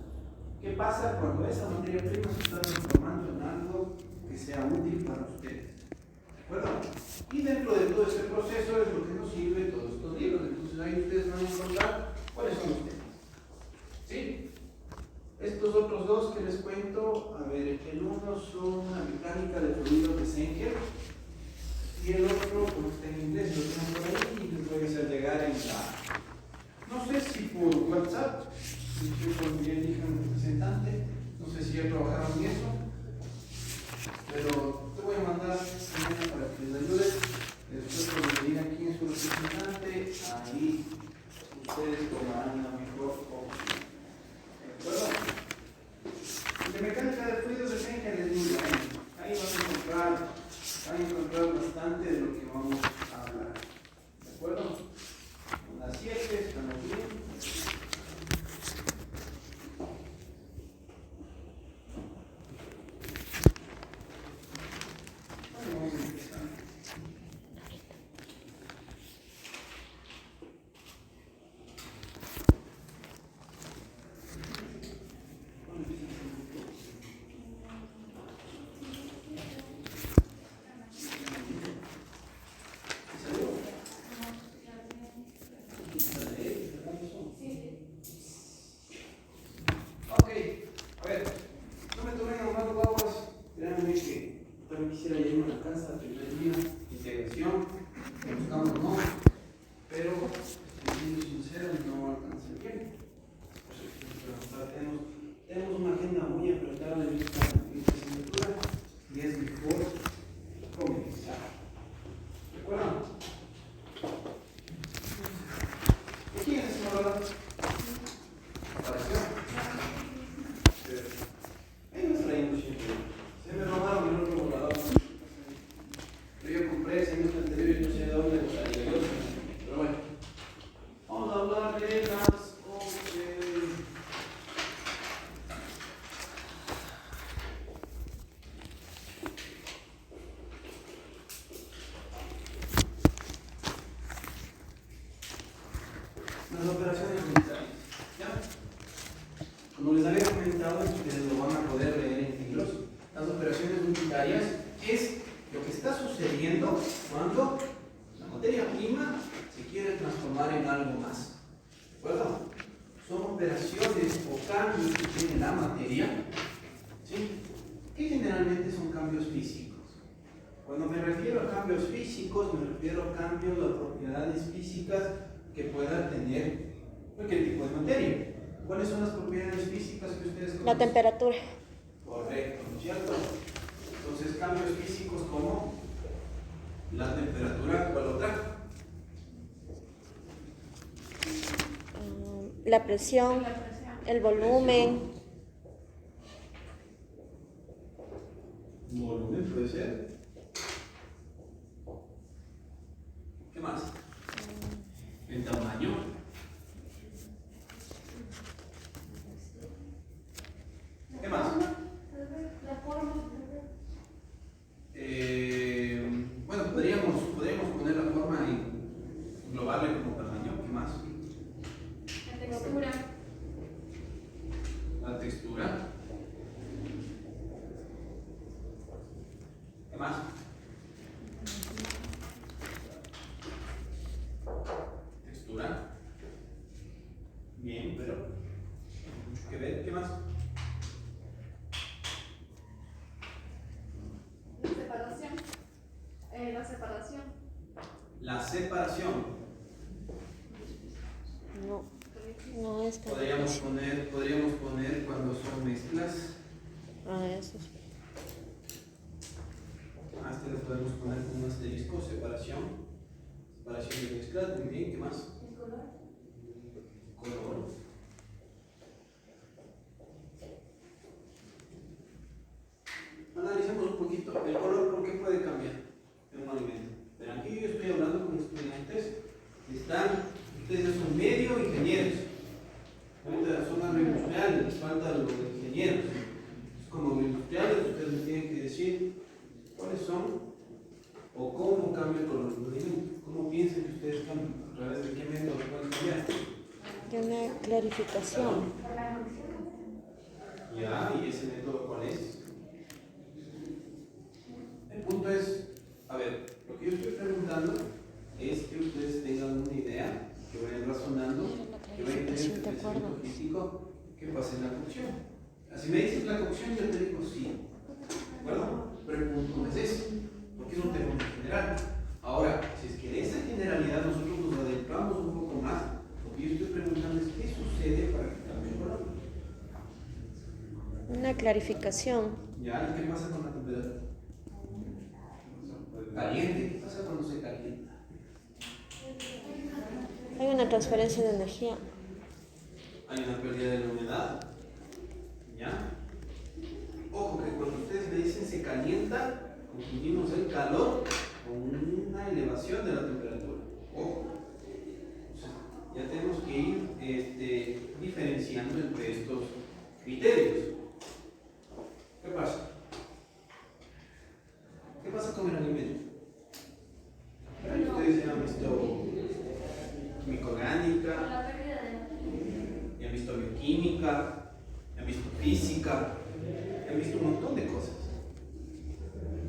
¿Qué pasa cuando esa materia prima se está transformando en algo que sea útil para ustedes? ¿De acuerdo? Y dentro de todo este proceso es lo que nos sirve todos estos libros. Entonces ahí ustedes van a encontrar cuáles son los temas. ¿Sí? Estos otros 2 que les cuento, a ver, el uno son una mecánica de fluidos de Sanger. Y el otro, como está en inglés, lo tengo por ahí y les voy a hacer llegar en no sé si por WhatsApp, si yo bien dije un representante, no sé si ya trabajaron en eso. Pero te voy a mandar mañana para que les ayude. Después cuando venir aquí en su representante, ahí ustedes tomarán la mejor opción. ¿De acuerdo? De mecánica de fluidos de técnica les digo, ahí van a encontrar bastante de lo que vamos a hablar. ¿De acuerdo? Las 7 estamos bien. Vamos a empezar. Ok, a ver, no me tomen nomás guaguas, créanme que también quisiera ir a la casa, primer día, integración, que buscamos no, pero siendo sincero no alcanza el tiempo. Tenemos una agenda muy apretada en esta asignatura y es mejor comenzar. ¿De acuerdo? ¿De quién es esa palabra? ¿Apareció? Ellos traían siempre. Se me robaron el otro volador. Pero yo compré ese año anterior y no sé de dónde lo salió yo. Pero bueno. Vamos a hablar de las las operaciones unitarias. ¿Ya? Como les había comentado, ustedes lo van a poder leer en libros. Las operaciones unitarias es lo que está sucediendo cuando la materia prima se quiere transformar en algo más. ¿De acuerdo? Son operaciones o cambios que tiene la materia, ¿sí? Que generalmente son cambios físicos. Cuando me refiero a cambios físicos, me refiero a cambios de propiedades físicas que pueda tener cualquier tipo de materia. ¿Cuáles son las propiedades físicas que ustedes conocen? La temperatura. Correcto, ¿no es cierto? Entonces, cambios físicos como la temperatura, ¿cuál otra? La presión, el volumen, Volumen puede ser. ¿Qué más? El tamaño. ¿Qué más? La forma. Bueno, podríamos poner la forma y englobarle como tamaño. ¿Qué más? La textura. La textura. ¿Qué más? Textura. Bien, pero mucho que ver. ¿Qué más? La separación. La separación. no es Podríamos poner cuando son mezclas. eso. Este lo podemos poner con un asterisco, separación. Separación de mezclas, muy bien. ¿Qué más? El color. Color. Analicemos un poquito. El color, ¿por qué puede cambiar en un alimento? Pero aquí yo estoy hablando con estudiantes que ustedes son medio ingenieros. Ahorita son agroindustriales, les falta los ingenieros. Como agroindustriales, ustedes me tienen que decir cuáles son o cómo cambia el color del alimento. ¿Cómo piensan que ustedes cambian? ¿A través de qué método pueden cambiar? De una clarificación. Por la función. Ya, ¿y ese método cuál es? El punto es, a ver, lo que yo estoy preguntando es que ustedes tengan una idea, que vayan razonando, que vayan teniendo este pensamiento crítico, que pase en la cocción. Si me dices la cocción, yo te digo sí. ¿De acuerdo? Pero el punto no es ese, porque es un tema muy general. Ahora, si es que de esa generalidad nosotros nos adentramos un poco más, lo que yo estoy preguntando es qué sucede para que cambie el color. Una clarificación. ¿Ya? ¿Y qué pasa con la temperatura? caliente. ¿Qué pasa cuando se calienta? Hay una transferencia de energía. Hay una pérdida de la humedad. ¿Ya? Ojo que cuando ustedes me dicen se calienta, confundimos el calor con una elevación de la temperatura. Ojo. O sea, ya tenemos que ir diferenciando entre estos criterios. ¿Qué pasa? ¿Qué pasa con el alimento? Ustedes ya han visto química orgánica, ya han visto bioquímica, ya han visto física, ya han visto un montón de cosas.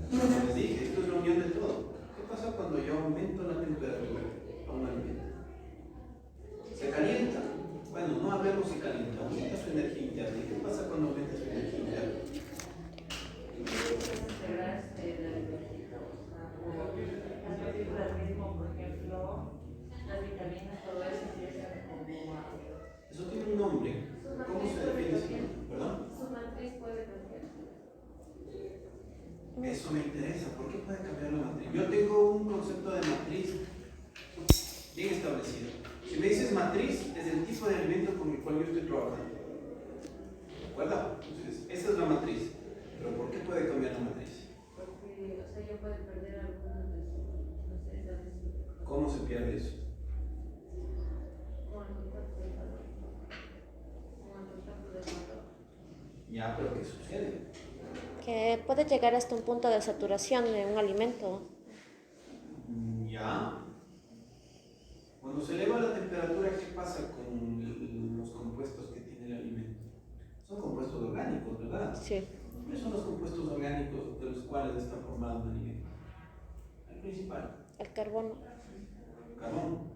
Como les dije, esto es la unión de todo. ¿Qué pasa cuando yo aumento la temperatura a un alimento? Se calienta. Bueno, no hablemos si calienta, aumenta su energía interna. ¿Y qué pasa cuando aumenta su energía interna? Eso tiene un nombre. ¿Cómo se define ese nombre? ¿Perdón? Su matriz puede cambiar. Eso me interesa. ¿Por qué puede cambiar la matriz? Yo tengo un concepto de matriz bien establecido. Si me dices matriz, es el tipo de alimento con el cual yo estoy trabajando. ¿De acuerdo? Entonces, esa es la matriz. Pero ¿por qué puede cambiar la matriz? Porque, o sea, ya puede perder algunos de sus, no sé, esas. ¿Cómo se pierde eso? Con el contacto del calor. Con el contacto del calor. Ya, pero ¿qué sucede? Que puede llegar hasta un punto de saturación de un alimento. Ya. Cuando se eleva la temperatura, ¿qué pasa con los compuestos que tiene el alimento? Son compuestos orgánicos, ¿verdad? Sí. ¿Cuáles son los compuestos orgánicos de los cuales está formado un alimento? El principal. El carbono. Carbón.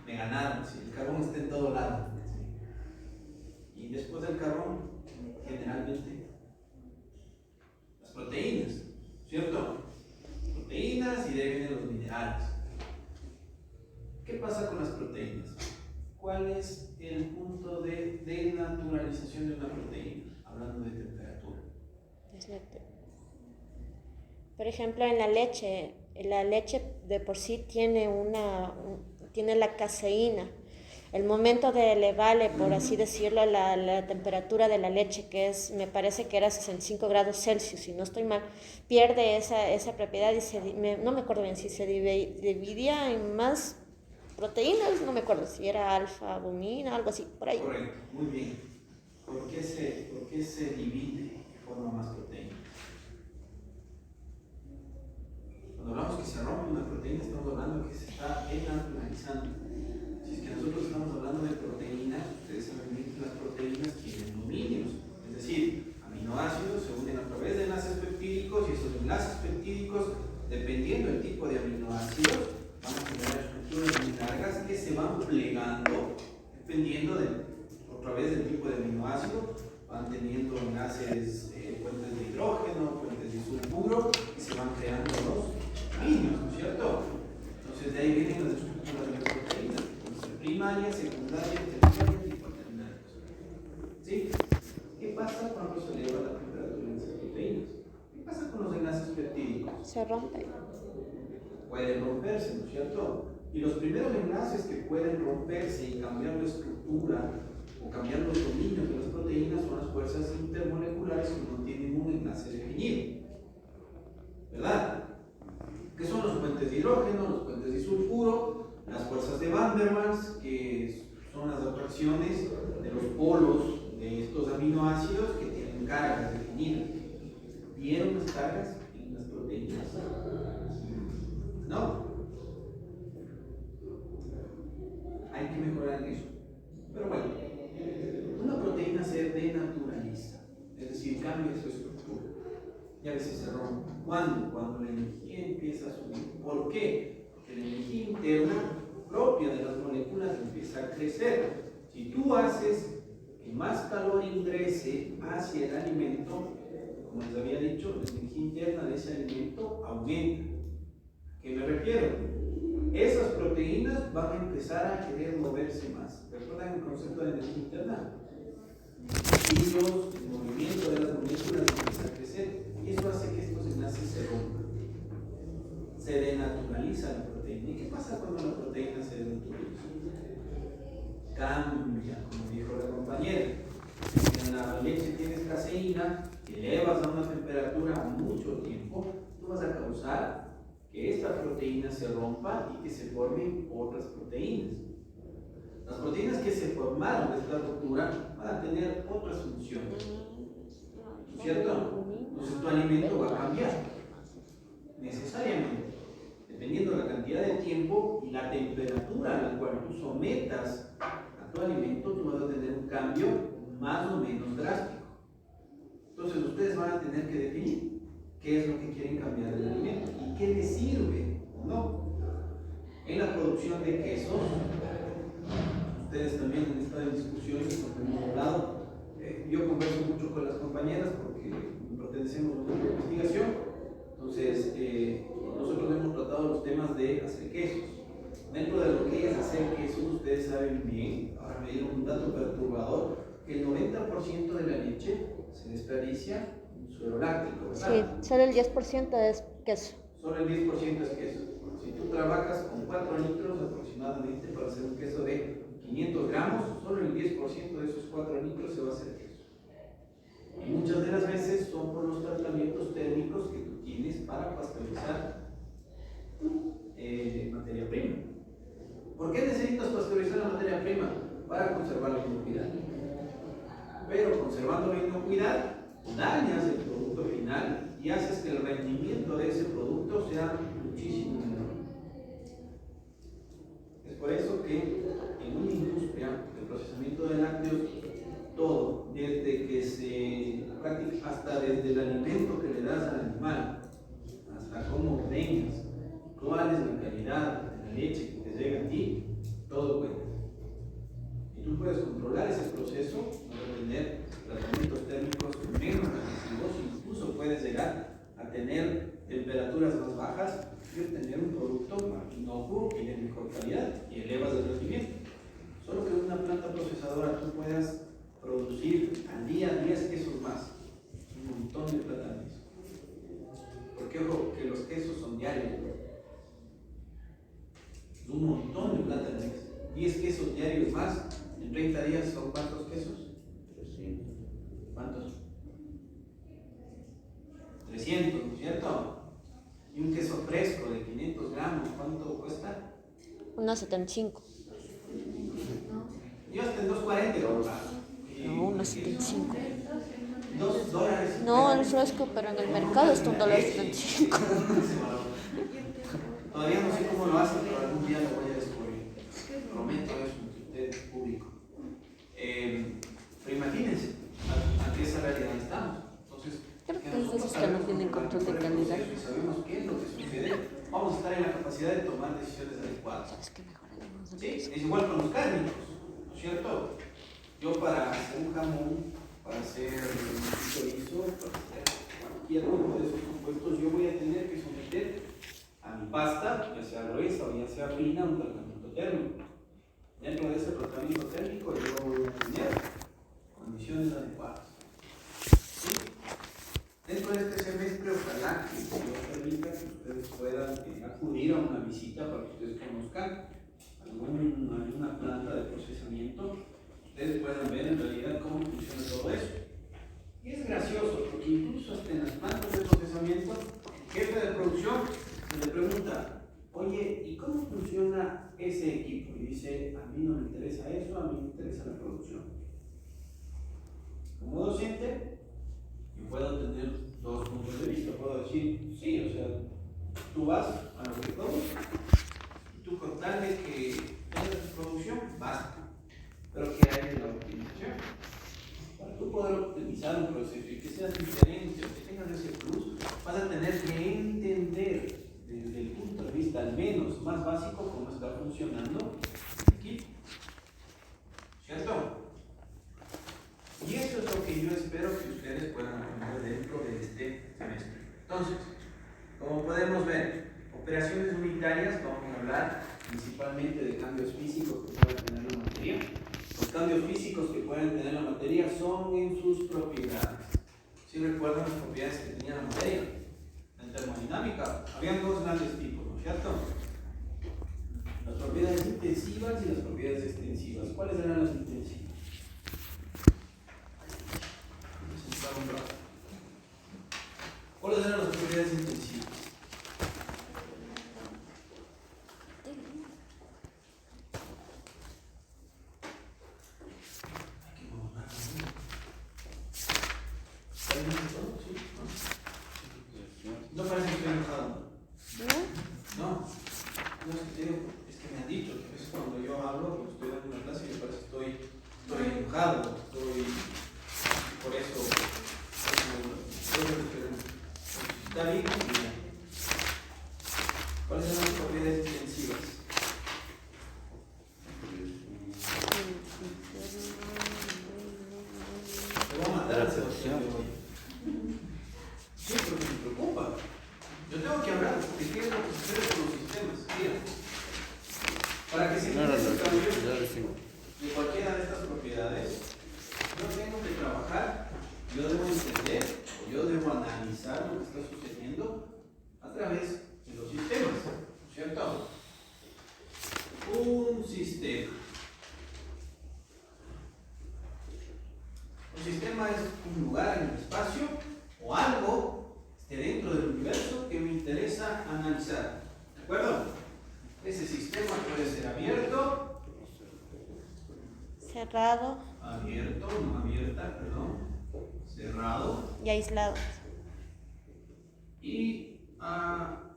Me ganaron, sí, el carbón está en todo lado. Sí. Y después del carbón, generalmente, las proteínas, ¿cierto? Proteínas y de ahí vienen los minerales. ¿Qué pasa con las proteínas? ¿Cuál es el punto de denaturalización de una proteína? Hablando de temperatura. Por ejemplo, en la leche de por sí tiene tiene la caseína. El momento de elevarle, por así decirlo, la temperatura de la leche, que me parece que era 65 grados Celsius, si no estoy mal, pierde esa propiedad y no me acuerdo bien si se dividía en más proteínas, no me acuerdo si era alfa, albumina, algo así, por ahí. Correcto, muy bien. ¿Por qué se divide y forma más proteínas? Cuando hablamos que se rompe una proteína, estamos hablando que se está denaturalizando. Si es que nosotros estamos hablando de proteínas, ustedes saben bien que las proteínas tienen dominios, es decir, aminoácidos se unen a través de enlaces peptídicos y esos enlaces peptídicos, dependiendo del tipo de aminoácidos, van a generar estructuras muy largas que se van plegando dependiendo otra vez del tipo de aminoácido, van teniendo enlaces, puentes de hidrógeno, puentes de sulfuro y se van creando los aminoácidos, ¿no es cierto? Entonces de ahí vienen las estructuras de las proteínas, primaria, secundaria, terciaria y cuaternaria. ¿Sí? ¿Qué pasa cuando se eleva la temperatura en esas proteínas? ¿Qué pasa con los enlaces peptídicos? Se rompe. Pueden romperse, ¿no es cierto? Y los primeros enlaces que pueden romperse y cambiar la estructura o cambiar los dominios de las proteínas son las fuerzas intermoleculares que no tienen un enlace definido. ¿Verdad? ¿Qué son los puentes de hidrógeno, los puentes de sulfuro, las fuerzas de Van der Waals, que son las atracciones de los polos de estos aminoácidos que tienen cargas definidas? ¿Vieron las cargas en las proteínas? ¿No? Hay que mejorar en eso. Pero bueno, una proteína se denaturaliza, es decir, cambia su estructura. Y a veces se rompe. ¿Cuándo? Cuando la energía empieza a subir. ¿Por qué? Porque la energía interna propia de las moléculas empieza a crecer. Si tú haces que más calor ingrese hacia el alimento, como les había dicho, la energía interna de ese alimento aumenta. ¿A qué me refiero? Esas proteínas van a empezar a querer moverse más. ¿Recuerdan el concepto de energía interna? El movimiento de las moléculas empieza a crecer y eso hace que estos enlaces se rompan. analiza la proteína. ¿Y qué pasa cuando la proteína se desnaturaliza? Cambia, como dijo la compañera. Si en la leche tienes caseína, elevas a una temperatura mucho tiempo, tú vas a causar que esta proteína se rompa y que se formen otras proteínas. Las proteínas que se formaron de esta ruptura van a tener otras funciones, ¿cierto? Entonces tu alimento va a cambiar, necesariamente, dependiendo de la cantidad de tiempo y la temperatura a la cual tú sometas a tu alimento, tú vas a tener un cambio más o menos drástico. Entonces ustedes van a tener que definir qué es lo que quieren cambiar del alimento y qué les sirve o no. En la producción de quesos, ustedes también han estado en discusiones porque hemos hablado. Yo converso mucho con las compañeras porque pertenecemos a un grupo de investigación. Entonces, nosotros hemos tratado los temas de hacer quesos. Dentro de lo que es hacer quesos, ustedes saben bien, ahora me dieron un dato perturbador, que el 90% de la leche se desperdicia en suero láctico, ¿verdad? Sí, solo el 10% es queso. Solo el 10% es queso. Si tú trabajas con 4 litros aproximadamente para hacer un queso de 500 gramos, solo el 10% de esos 4 litros se va a hacer queso. Y muchas de las veces son por los tratamientos térmicos que tú tienes para pasteurizar tu materia prima. ¿Por qué necesitas pasteurizar la materia prima? Para conservar la inocuidad. Pero conservando la inocuidad, dañas el producto final y haces que el rendimiento de ese producto sea muchísimo menor. Es por eso que en una industria de procesamiento de lácteos, todo, desde que se practica, hasta desde el alimento que le das al animal, hasta cómo ordeñas, cuál es la calidad de la leche que te llega a ti, todo cuenta. Y tú puedes controlar ese proceso, para tener tratamientos térmicos menos agresivos, incluso puedes llegar a tener temperaturas más bajas y obtener un producto más inocuo y de mejor calidad y elevas el rendimiento. Solo que en una planta procesadora tú puedas producir al día 10 quesos más, un montón de plátanos. Porque ojo, que los quesos son diarios, un montón de plátanos, 10 quesos diarios más, en 30 días son ¿cuántos quesos? 300. ¿Cuántos? 300, ¿no es cierto? Y un queso fresco de 500 gramos, ¿cuánto cuesta? Unos 75. Yo hasta en 2.40 lo pago. No, unos 75. $2. No, el fresco, pero en el mercado está $1.75. Todavía no sé cómo lo hacen, pero algún día lo voy a descubrir. Prometo eso entre ustedes, público. Pero imagínense a qué esa realidad estamos. Entonces, Creo que es de esos que no tienen control de calidad. Y sabemos qué es lo que sucede. Vamos a estar en la capacidad de tomar decisiones adecuadas. ¿Sabes qué mejoraremos? Sí, es igual con los cárnicos, ¿no es cierto? Yo para hacer un jamón, para hacer un chorizo, para hacer cualquier uno de esos compuestos, yo voy a tener que someter a mi pasta, ya sea gruesa o ya sea fina, un tratamiento térmico. Dentro de ese tratamiento térmico yo voy a tener condiciones adecuadas. ¿Sí? Dentro de este semestre, ojalá que Dios permita que ustedes puedan acudir a una visita para que ustedes conozcan alguna planta de procesamiento, ustedes puedan ver en realidad cómo funciona todo eso. Y es gracioso porque incluso hasta en las plantas de procesamiento, el jefe de producción se le pregunta, oye, ¿y cómo funciona ese equipo? Y dice, a mí no me interesa eso, a mí me interesa la producción. Como docente, yo puedo tener dos puntos de vista. Puedo decir, sí, o sea, tú vas a lo que produces y tú con tal de que tengas tu producción, basta. Pero que hay de la optimización. Para tú poder optimizar un proceso y que seas diferente o que tengas ese plus, vas a tener que entender desde el punto de vista al menos más básico cómo está funcionando el equipo. ¿Cierto? Y eso es lo que yo espero que ustedes puedan aprender dentro de este semestre. Entonces, como podemos ver, operaciones unitarias, vamos a hablar principalmente de cambios físicos que puede tener la materia. Los cambios físicos que pueden tener la materia son en sus propiedades. ¿Sí recuerdan las propiedades que tenía la materia? En termodinámica, habían dos grandes tipos, ¿no es cierto? intensivas y las propiedades extensivas. ¿Cuáles eran las intensivas? Vamos a sentar un rato. ¿Cuáles eran las propiedades intensivas? Aquí vamos a ver. ¿Está bien esto? ¿Sí? ¿No? No parece que estoy enojado. ¿No? No, no es que te digo, es que me han dicho que a veces cuando yo hablo, cuando estoy dando una clase, me parece que estoy enojado, por eso, está bien, bien. ¿Cuáles son las propiedades intensivas? Te voy a matar al Sebastián de hoy. Sí, porque me preocupa. Yo tengo que hablar, porque ¿qué es lo que sucede con los sistemas? Mira, para que se entienda el cambio de cualquiera de estas propiedades, yo tengo que trabajar, yo debo entender, o yo debo analizar lo que está sucediendo a través de los sistemas, ¿cierto? Un sistema. Un sistema es un lugar en el espacio o algo dentro del universo que me interesa analizar. ¿De acuerdo? Ese sistema puede ser abierto, Cerrado abierto, no abierta, perdón, cerrado y aislado. y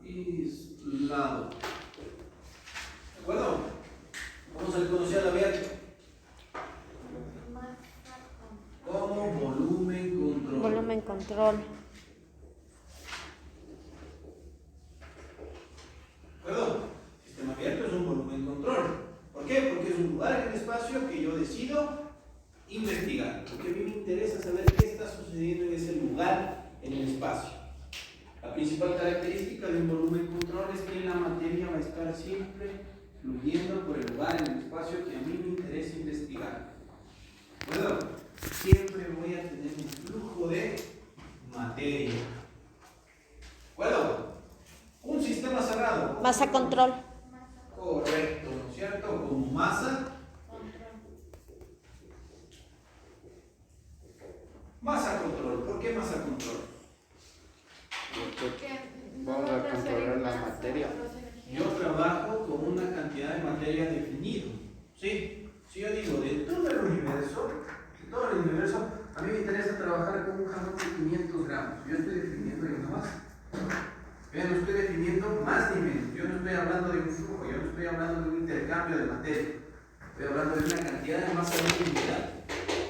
aislado. ¿De acuerdo? ¿Cómo se le conocía al abierto? Como volumen control. Volumen control. ¿De acuerdo? Sistema abierto es un volumen control. ¿Por qué? Porque es un lugar en el espacio que yo decido investigar. Porque a mí me interesa saber qué está sucediendo en ese lugar en el espacio. La principal característica de un volumen control es que la materia va a estar siempre fluyendo por el lugar en el espacio que a mí me interesa investigar. ¿De acuerdo? Siempre voy a tener un flujo de materia. ¿De acuerdo? Un sistema cerrado. Masa control. Correcto, ¿no es cierto? Como masa. Masa control. ¿Por qué masa control? Vamos a controlar la materia. Yo trabajo con una cantidad de materia definida. ¿Sí? Si yo digo, de todo el universo, a mí me interesa trabajar con un jamón de 500 gramos. Yo estoy definiendo ahí una masa. Yo no estoy definiendo más ni menos. Yo no estoy hablando de un flujo, yo no estoy hablando de un intercambio de materia. Estoy hablando de una cantidad de masa unidad.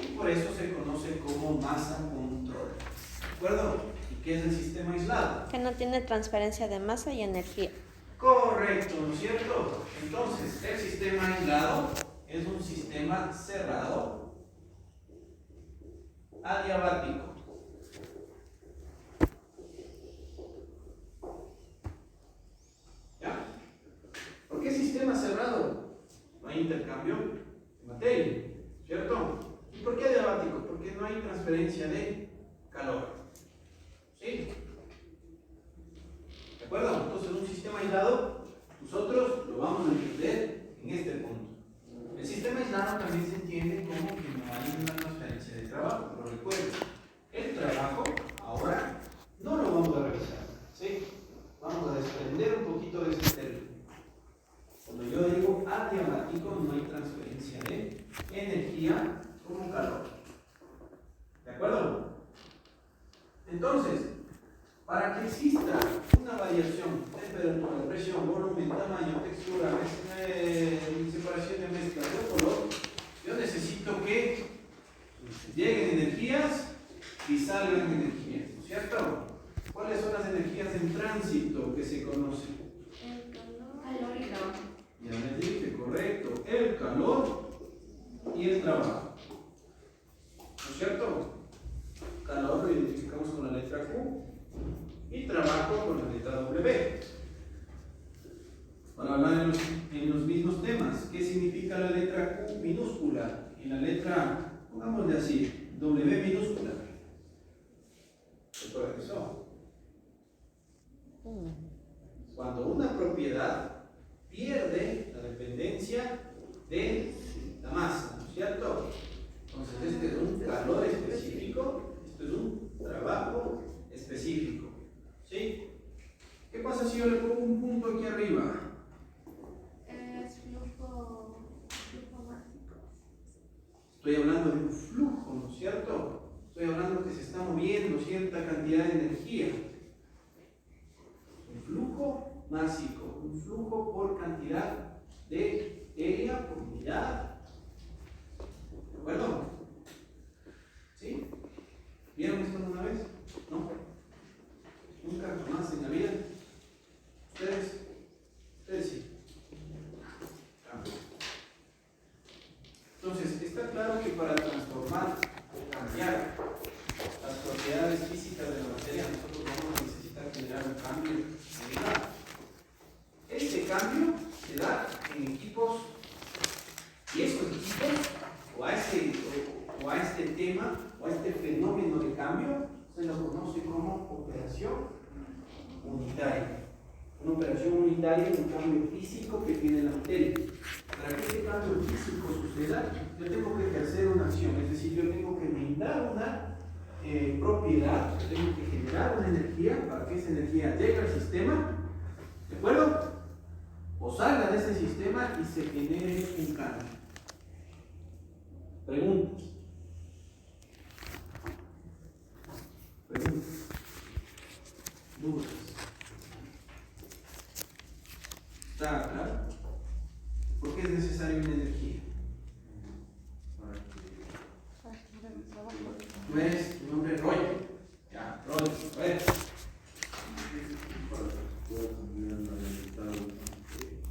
Y por eso se conoce como masa control. ¿De acuerdo? ¿Y qué es el sistema aislado? Que no tiene transferencia de masa y energía. Correcto, ¿no es cierto? Entonces, el sistema aislado es un sistema cerrado, adiabático. ¿Ya? ¿Por qué sistema cerrado? No hay intercambio de materia, ¿cierto? ¿Y por qué adiabático? Porque no hay transferencia de calor. ¿Sí? ¿De acuerdo? Entonces, un sistema aislado, nosotros lo vamos a entender en este punto. El sistema aislado también se entiende como que no hay una transferencia de trabajo, pero recuerden, el trabajo ahora no lo vamos a revisar, ¿sí? Vamos a desprender un poquito de ese término. Cuando yo digo adiabático, no hay transferencia de energía como calor. ¿De acuerdo? Entonces, para que exista una variación, temperatura, presión, volumen, tamaño, textura, separación de mezcla de color, yo necesito que lleguen energías y salgan energías, ¿no es cierto? ¿Cuáles son las energías en tránsito que se conocen? Calor y trabajo. Ya les dije, correcto, el calor y el trabajo, ¿no es cierto? Calor lo identificamos con la letra Q y trabajo con la letra W. Para hablar en los mismos temas, ¿qué significa la letra Q minúscula y la letra, pongámosle así, W minúscula? ¿Recuerdan eso? Cuando una propiedad pierde la dependencia de la masa, ¿no es cierto? Entonces, este es un calor específico, esto es un trabajo específico. ¿Sí? ¿Qué pasa si yo le pongo un punto aquí arriba? Es flujo mágico. Estoy hablando de un flujo, ¿no es cierto? Estoy hablando que se está moviendo cierta cantidad de energía. Un flujo másico, un flujo por cantidad de area por unidad. ¿De acuerdo? ¿Sí? ¿Vieron esto una vez? ¿No? Nunca jamás en la vida. Ustedes sí. Entonces, está claro que para transformar o cambiar las propiedades físicas de la materia, nosotros vamos a necesitar generar un cambio en unidad. Este cambio se da en equipos, y esos equipos, o a este tema, o a este fenómeno de cambio, se lo conoce como operación unitaria. Una operación unitaria es un cambio físico que tiene la materia. Para que este cambio físico suceda, yo tengo que ejercer una acción, es decir, yo tengo que brindar una propiedad, yo tengo que generar una energía para que esa energía llegue al sistema, ¿de acuerdo? O salga de ese sistema y se genere un cambio. Preguntas. Dudas. ¿Está claro? ¿Por qué es necesaria una energía? ¿Tú eres tu nombre Roy? Ya, Roy, a ver.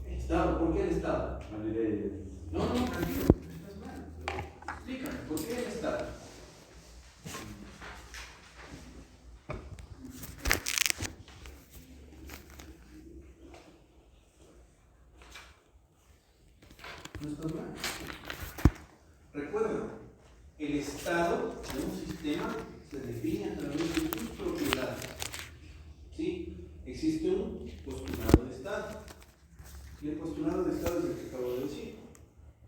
Estado, ¿por qué el Estado? No, tranquilo, estás mal. Explícame, ¿por qué el Estado? No estás mal. Recuerda, el estado de un sistema se define a través de sus propiedades. ¿Sí? Existe un postulado de estado. Y el postulado de estado es el que acabo de decir.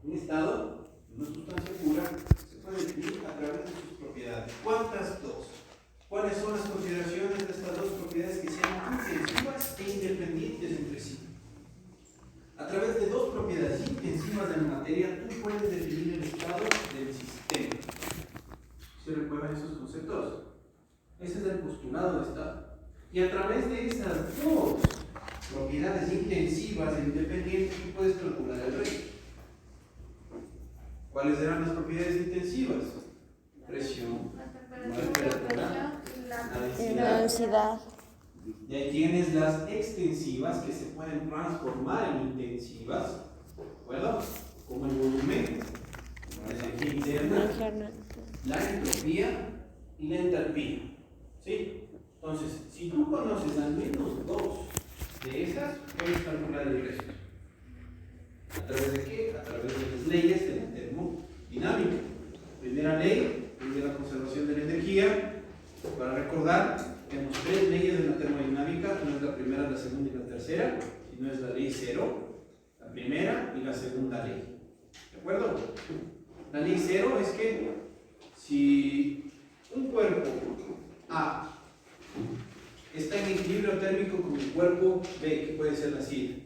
Un estado, una sustancia pura, se puede definir a través de sus propiedades. ¿Cuántas dos? ¿Cuáles son las consideraciones de estas dos propiedades que sean intensivas e independientes entre sí? A través de dos propiedades intensivas de la materia, tú puedes definir el estado del sistema. ¿Se recuerdan esos conceptos? Ese es el postulado de estado. Y a través de esas dos propiedades intensivas e independientes, tú puedes calcular el resto. ¿Cuáles eran las propiedades intensivas? Presión, temperatura, La densidad. Y ahí tienes las extensivas que se pueden transformar en intensivas, ¿de acuerdo? Como el volumen, la energía interna, la entropía y la entalpía. ¿Sí? Entonces, si tú conoces al menos dos de esas, puedes calcular el resto. ¿A través de qué? A través de las leyes de la termodinámica. Primera ley es de la conservación de la energía. Para recordar, tenemos tres leyes de la termodinámica, no es la primera, la segunda y la tercera, sino es la ley cero, la primera y la segunda ley. ¿De acuerdo? La ley cero es que si un cuerpo A está en equilibrio térmico con el cuerpo B, que puede ser la silla,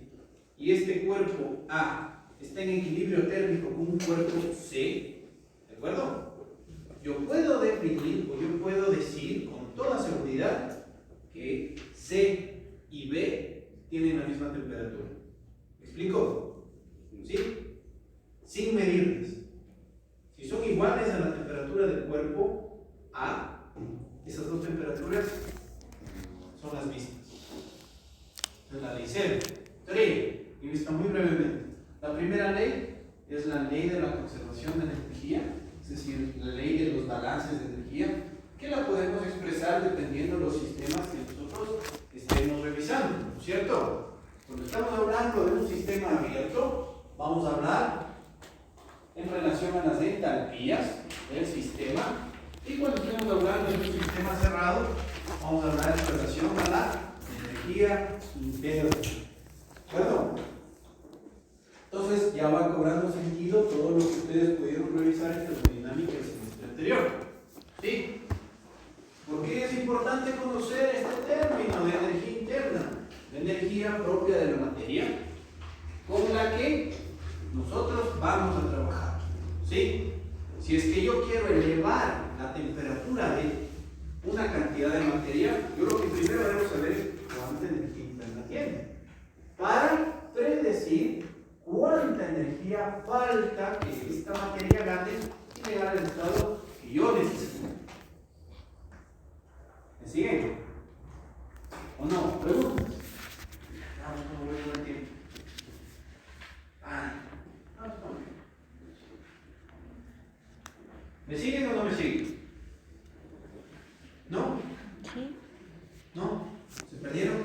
y este cuerpo A está en equilibrio térmico con un cuerpo C, ¿de acuerdo? Yo puedo definir o yo puedo decir con toda seguridad que C y B tienen la misma temperatura. ¿Me explico? ¿Sí? Sin medirlas. Si son iguales a la temperatura del cuerpo A, esas dos temperaturas son las mismas. Esa es la ley cero. Y vista muy brevemente. La primera ley es la ley de la conservación de la energía, es decir, la ley de los balances de energía, que la podemos expresar dependiendo de los sistemas que nosotros estemos revisando, ¿no es cierto? Cuando estamos hablando de un sistema abierto, vamos a hablar en relación a las entalpías del sistema, y cuando estemos hablando de un sistema cerrado, vamos a hablar en relación a la energía interna. ¿De acuerdo? Entonces ya va cobrando sentido todo lo que ustedes pudieron revisar en termodinámica del semestre anterior. ¿Sí? ¿Por qué es importante conocer este término de energía interna? La energía propia de la materia con la que nosotros vamos a trabajar. ¿Sí? Si es que yo quiero elevar la temperatura de una cantidad de materia, yo lo que primero debo saber es cuánta energía interna tiene. Para predecir cuánta energía falta que esta materia gane y llegar al estado que yo necesito. ¿Me siguen? ¿O no? ¿Preguntas? No voy a dar tiempo. ¿Me siguen o no me siguen? ¿No? Sí. ¿No? ¿Se perdieron?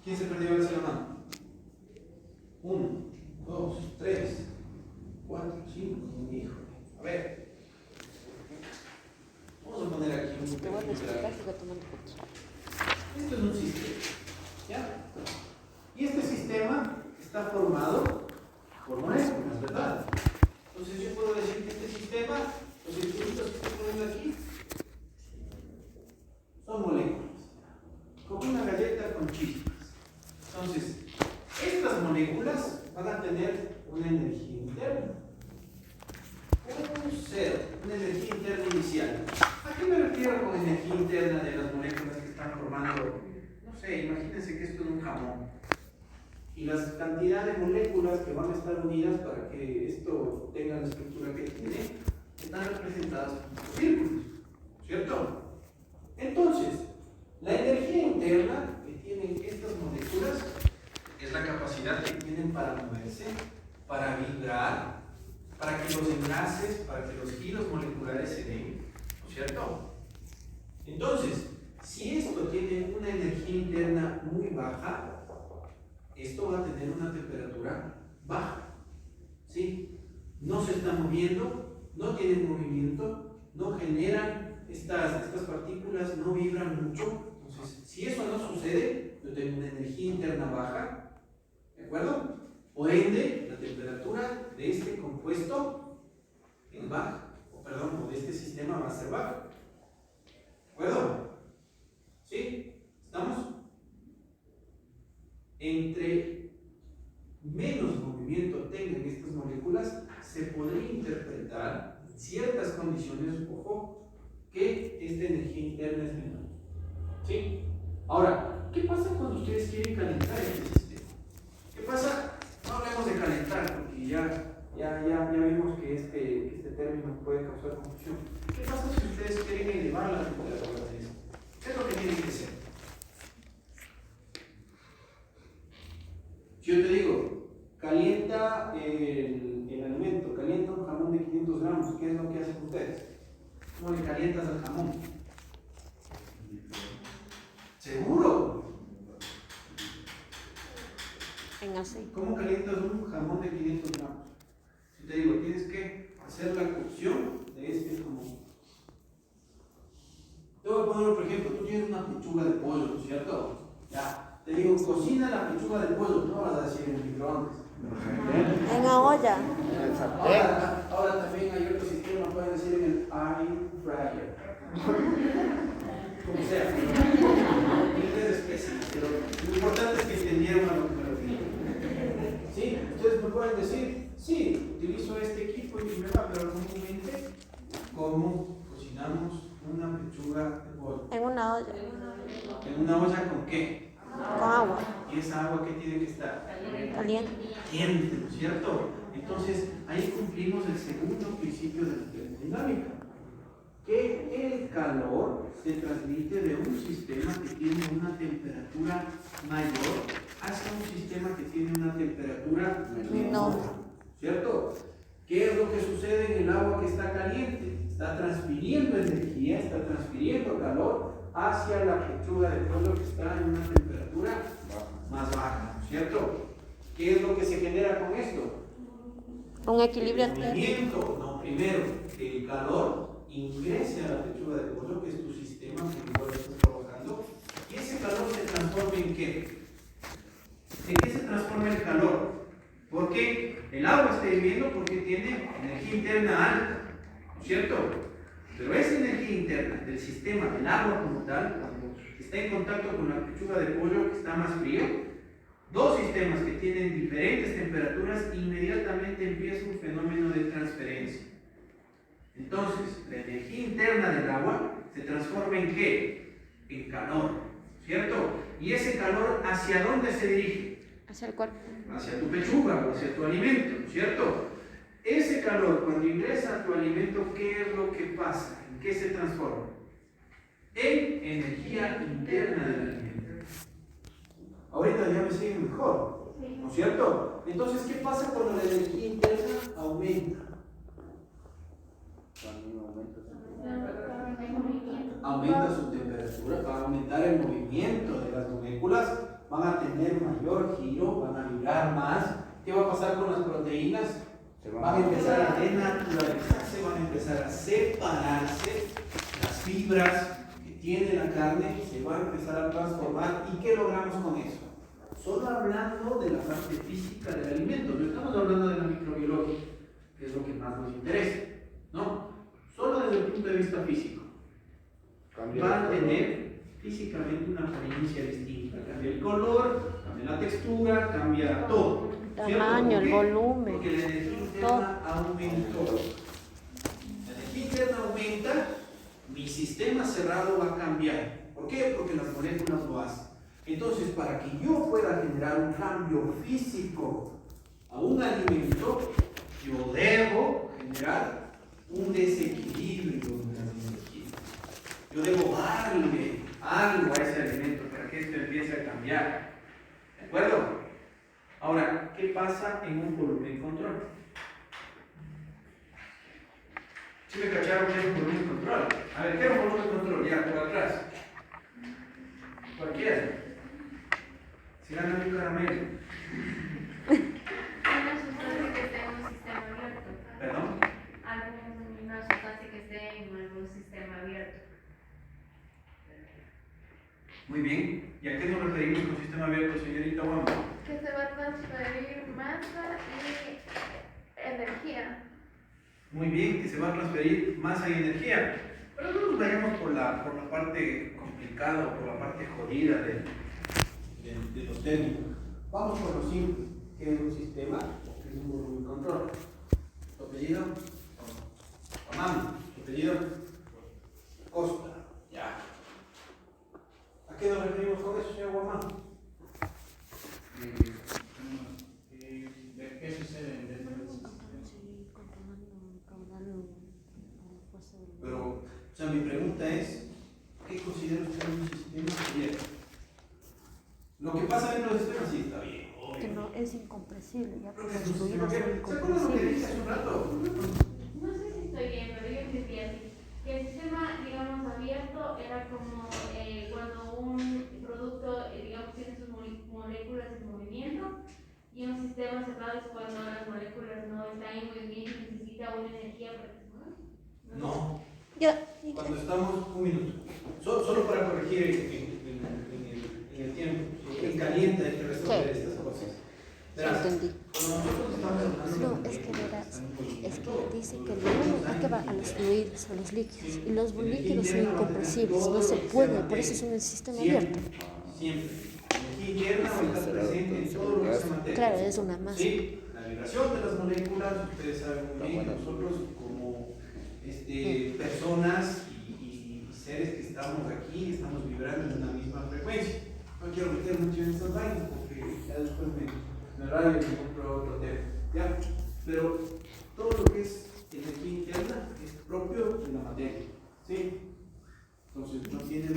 ¿Quién se perdió? Alza la mano. 1, 2, 3, 4, 5. Híjole. A ver. Vamos a poner aquí un Te voy a pequeño explicar gráfico. que voy tomando fotos. Esto es un sistema. ¿Ya? Y este sistema está formado por moléculas, ¿verdad? Entonces yo puedo decir que este sistema, los circuitos que estoy poniendo aquí, son moléculas. Como una galleta con chispas. Entonces, estas moléculas van a tener una energía interna. Un cero, una energía interna inicial. ¿A qué me refiero con energía interna de las moléculas que están formando? No sé, imagínense que esto es un jamón. Y las cantidades de moléculas que van a estar unidas para que esto tenga la estructura que tiene están representadas por círculos, ¿cierto? Entonces, la energía interna que tienen estas moléculas es la capacidad que tienen para moverse, para vibrar, para que los enlaces, para que los giros moleculares se den, ¿no es cierto? Entonces, si esto tiene una energía interna muy baja, esto va a tener una temperatura baja, ¿sí? No se está moviendo, no tienen movimiento, no generan estas partículas, no vibran mucho. Entonces, si eso no sucede, yo tengo una energía interna baja, ¿de acuerdo? Por ende, la temperatura de este compuesto es baja, o de este sistema va a ser baja. ¿De acuerdo? ¿Sí? ¿Estamos? Entre menos movimiento tengan estas moléculas, se podría interpretar en ciertas condiciones, ojo, que esta energía interna es menor. ¿Sí? Ahora, ¿qué pasa cuando ustedes quieren calentar este sistema? ¿Qué pasa? No hablemos de calentar, porque ya vimos que este término puede causar confusión. ¿Qué pasa si ustedes quieren elevar la temperatura de esto? ¿Qué es lo que tienen que hacer? Si yo te digo, calienta el alimento, calienta un jamón de 500 gramos, ¿qué es lo que hacen ustedes? ¿Cómo le calientas al jamón? ¿Seguro? En aceite. ¿Cómo calientas un jamón de 500 gramos? Si te digo, tienes que hacer la cocción de este jamón. Te voy a poner otro ejemplo. Tú tienes una pechuga de pollo, ¿no es cierto? Ya. Te digo, cocina la pechuga de pollo, no vas a decir en el microondas. En la olla. Ahora también hay otro sistema, pueden decir en el air fryer. Como sea. Inglés específico, pero lo importante es que entendieron a lo que me refiero. ¿Sí? Ustedes me pueden decir, sí, utilizo este equipo y me va, pero comúnmente, ¿cómo cocinamos una pechuga de pollo? En una olla. ¿En una olla con qué? Con agua. ¿Y esa agua qué tiene que estar? Caliente. Caliente, ¿no es cierto? Entonces, ahí cumplimos el segundo principio de la termodinámica, que el calor se transmite de un sistema que tiene una temperatura mayor hacia un sistema que tiene una temperatura menor, ¿cierto? ¿Qué es lo que sucede en el agua que está caliente? Está transfiriendo energía, está transfiriendo calor hacia la pechuga de pollo que está en una temperatura más baja, ¿cierto? ¿Qué es lo que se genera con esto? Un equilibrio El movimiento, no, primero, que el calor ingrese a la pechuga de pollo, que es tu sistema que igual estás trabajando, y ese calor se transforma en qué? ¿En qué se transforma el calor? ¿Por qué? el agua está hirviendo porque tiene energía interna alta, ¿no es cierto? Pero esa energía interna del sistema del agua como tal, cuando está en contacto con la pechuga de pollo que está más frío, dos sistemas que tienen diferentes temperaturas, inmediatamente empieza un fenómeno de transferencia. Entonces, la energía interna del agua se transforma en ¿qué? En calor, ¿cierto? Y ese calor, ¿hacia dónde se dirige? Hacia el cuerpo. Hacia tu pechuga o hacia tu alimento, ¿cierto? Ese calor, cuando ingresa a tu alimento, ¿qué es lo que pasa? ¿En qué se transforma? En energía interna del alimento. Ahorita ya me siguen mejor, ¿no es cierto? Entonces, ¿qué pasa cuando la energía interna aumenta? Aumenta su temperatura, va a aumentar el movimiento de las moléculas, van a tener mayor giro, van a vibrar más. ¿Qué va a pasar con las proteínas? Van a empezar a denaturalizarse, van a empezar a separarse, las fibras que tiene la carne se van a empezar a transformar. ¿Y qué logramos con eso? Solo hablando de la parte física del alimento, no estamos hablando de la microbiología, que es lo que más nos interesa, ¿no? Solo desde el punto de vista físico. Va a tener físicamente una apariencia distinta. Cambia el color, cambia la textura, cambia todo. El tamaño, el volumen. Porque la energía interna aumentó. La energía interna aumenta, mi sistema cerrado va a cambiar. ¿Por qué? Porque las moléculas lo hacen. Entonces, para que yo pueda generar un cambio físico a un alimento, yo debo generar un desequilibrio de las energías. Yo debo darle algo a ese alimento para que esto empiece a cambiar. ¿De acuerdo? Ahora, ¿qué pasa en un volumen control? ¿Sí me cacharon qué es un volumen control? A ver, ¿qué es un volumen control? Ya, por atrás. Cualquiera. Si gana un caramelo. Una sustancia que esté en un sistema abierto. ¿Perdón? Una sustancia que esté en algún sistema abierto. Muy bien. ¿Y a qué nos referimos con sistema abierto, señorita Wamba? Que se va a transferir masa y energía. Muy bien, que se va a transferir masa y energía. Pero no nos vayamos por la parte complicada o por la parte jodida de los términos. Vamos por lo simple, que es un sistema, que es un volumen control. ¿Tu apellido? Amam. ¿Tu apellido? Costa. Ya. ¿A qué nos referimos con eso, señor Guamán? ¿De qué sucede dentro del sistema? Pero, o sea, mi pregunta es, ¿qué considera usted un sistema abierto? Lo que pasa dentro del sistema sí está bien, obvio. Que no es incompresible, ya que Creo que los es un sistema fluidos son abierto. ¿Se acuerdan lo que dije incompresibles. hace un rato? No sé si estoy bien, pero yo entendí así. Que el sistema, digamos, abierto era como cuando un producto, digamos, tiene sus moléculas en movimiento, y un sistema cerrado es cuando las moléculas no están en movimiento y necesita una energía para que se muevan. No. Ya. Cuando estamos, un minuto, solo para corregir en el tiempo, en caliente hay que resolver estas cosas. Verás, Entendí. cuando nosotros estamos hablando No, de es que verás, moléculas, es que dice que el volumen hay que va a los fluidos, a los líquidos, y los líquidos son incompresibles, no se puede, por eso es un sistema abierto. Siempre. La energía interna va a estar presente en todo lo que se mantiene. Claro, es una masa. Sí, la vibración de las moléculas, ustedes saben muy bien que nosotros como personas y seres que estamos aquí, estamos vibrando en una misma frecuencia. No quiero meter mucho en estas vainas porque ya después me rayo y me compro otro tema. ¿Ya? Pero todo lo que es energía interna es propio de la materia. ¿Sí? Entonces no tiene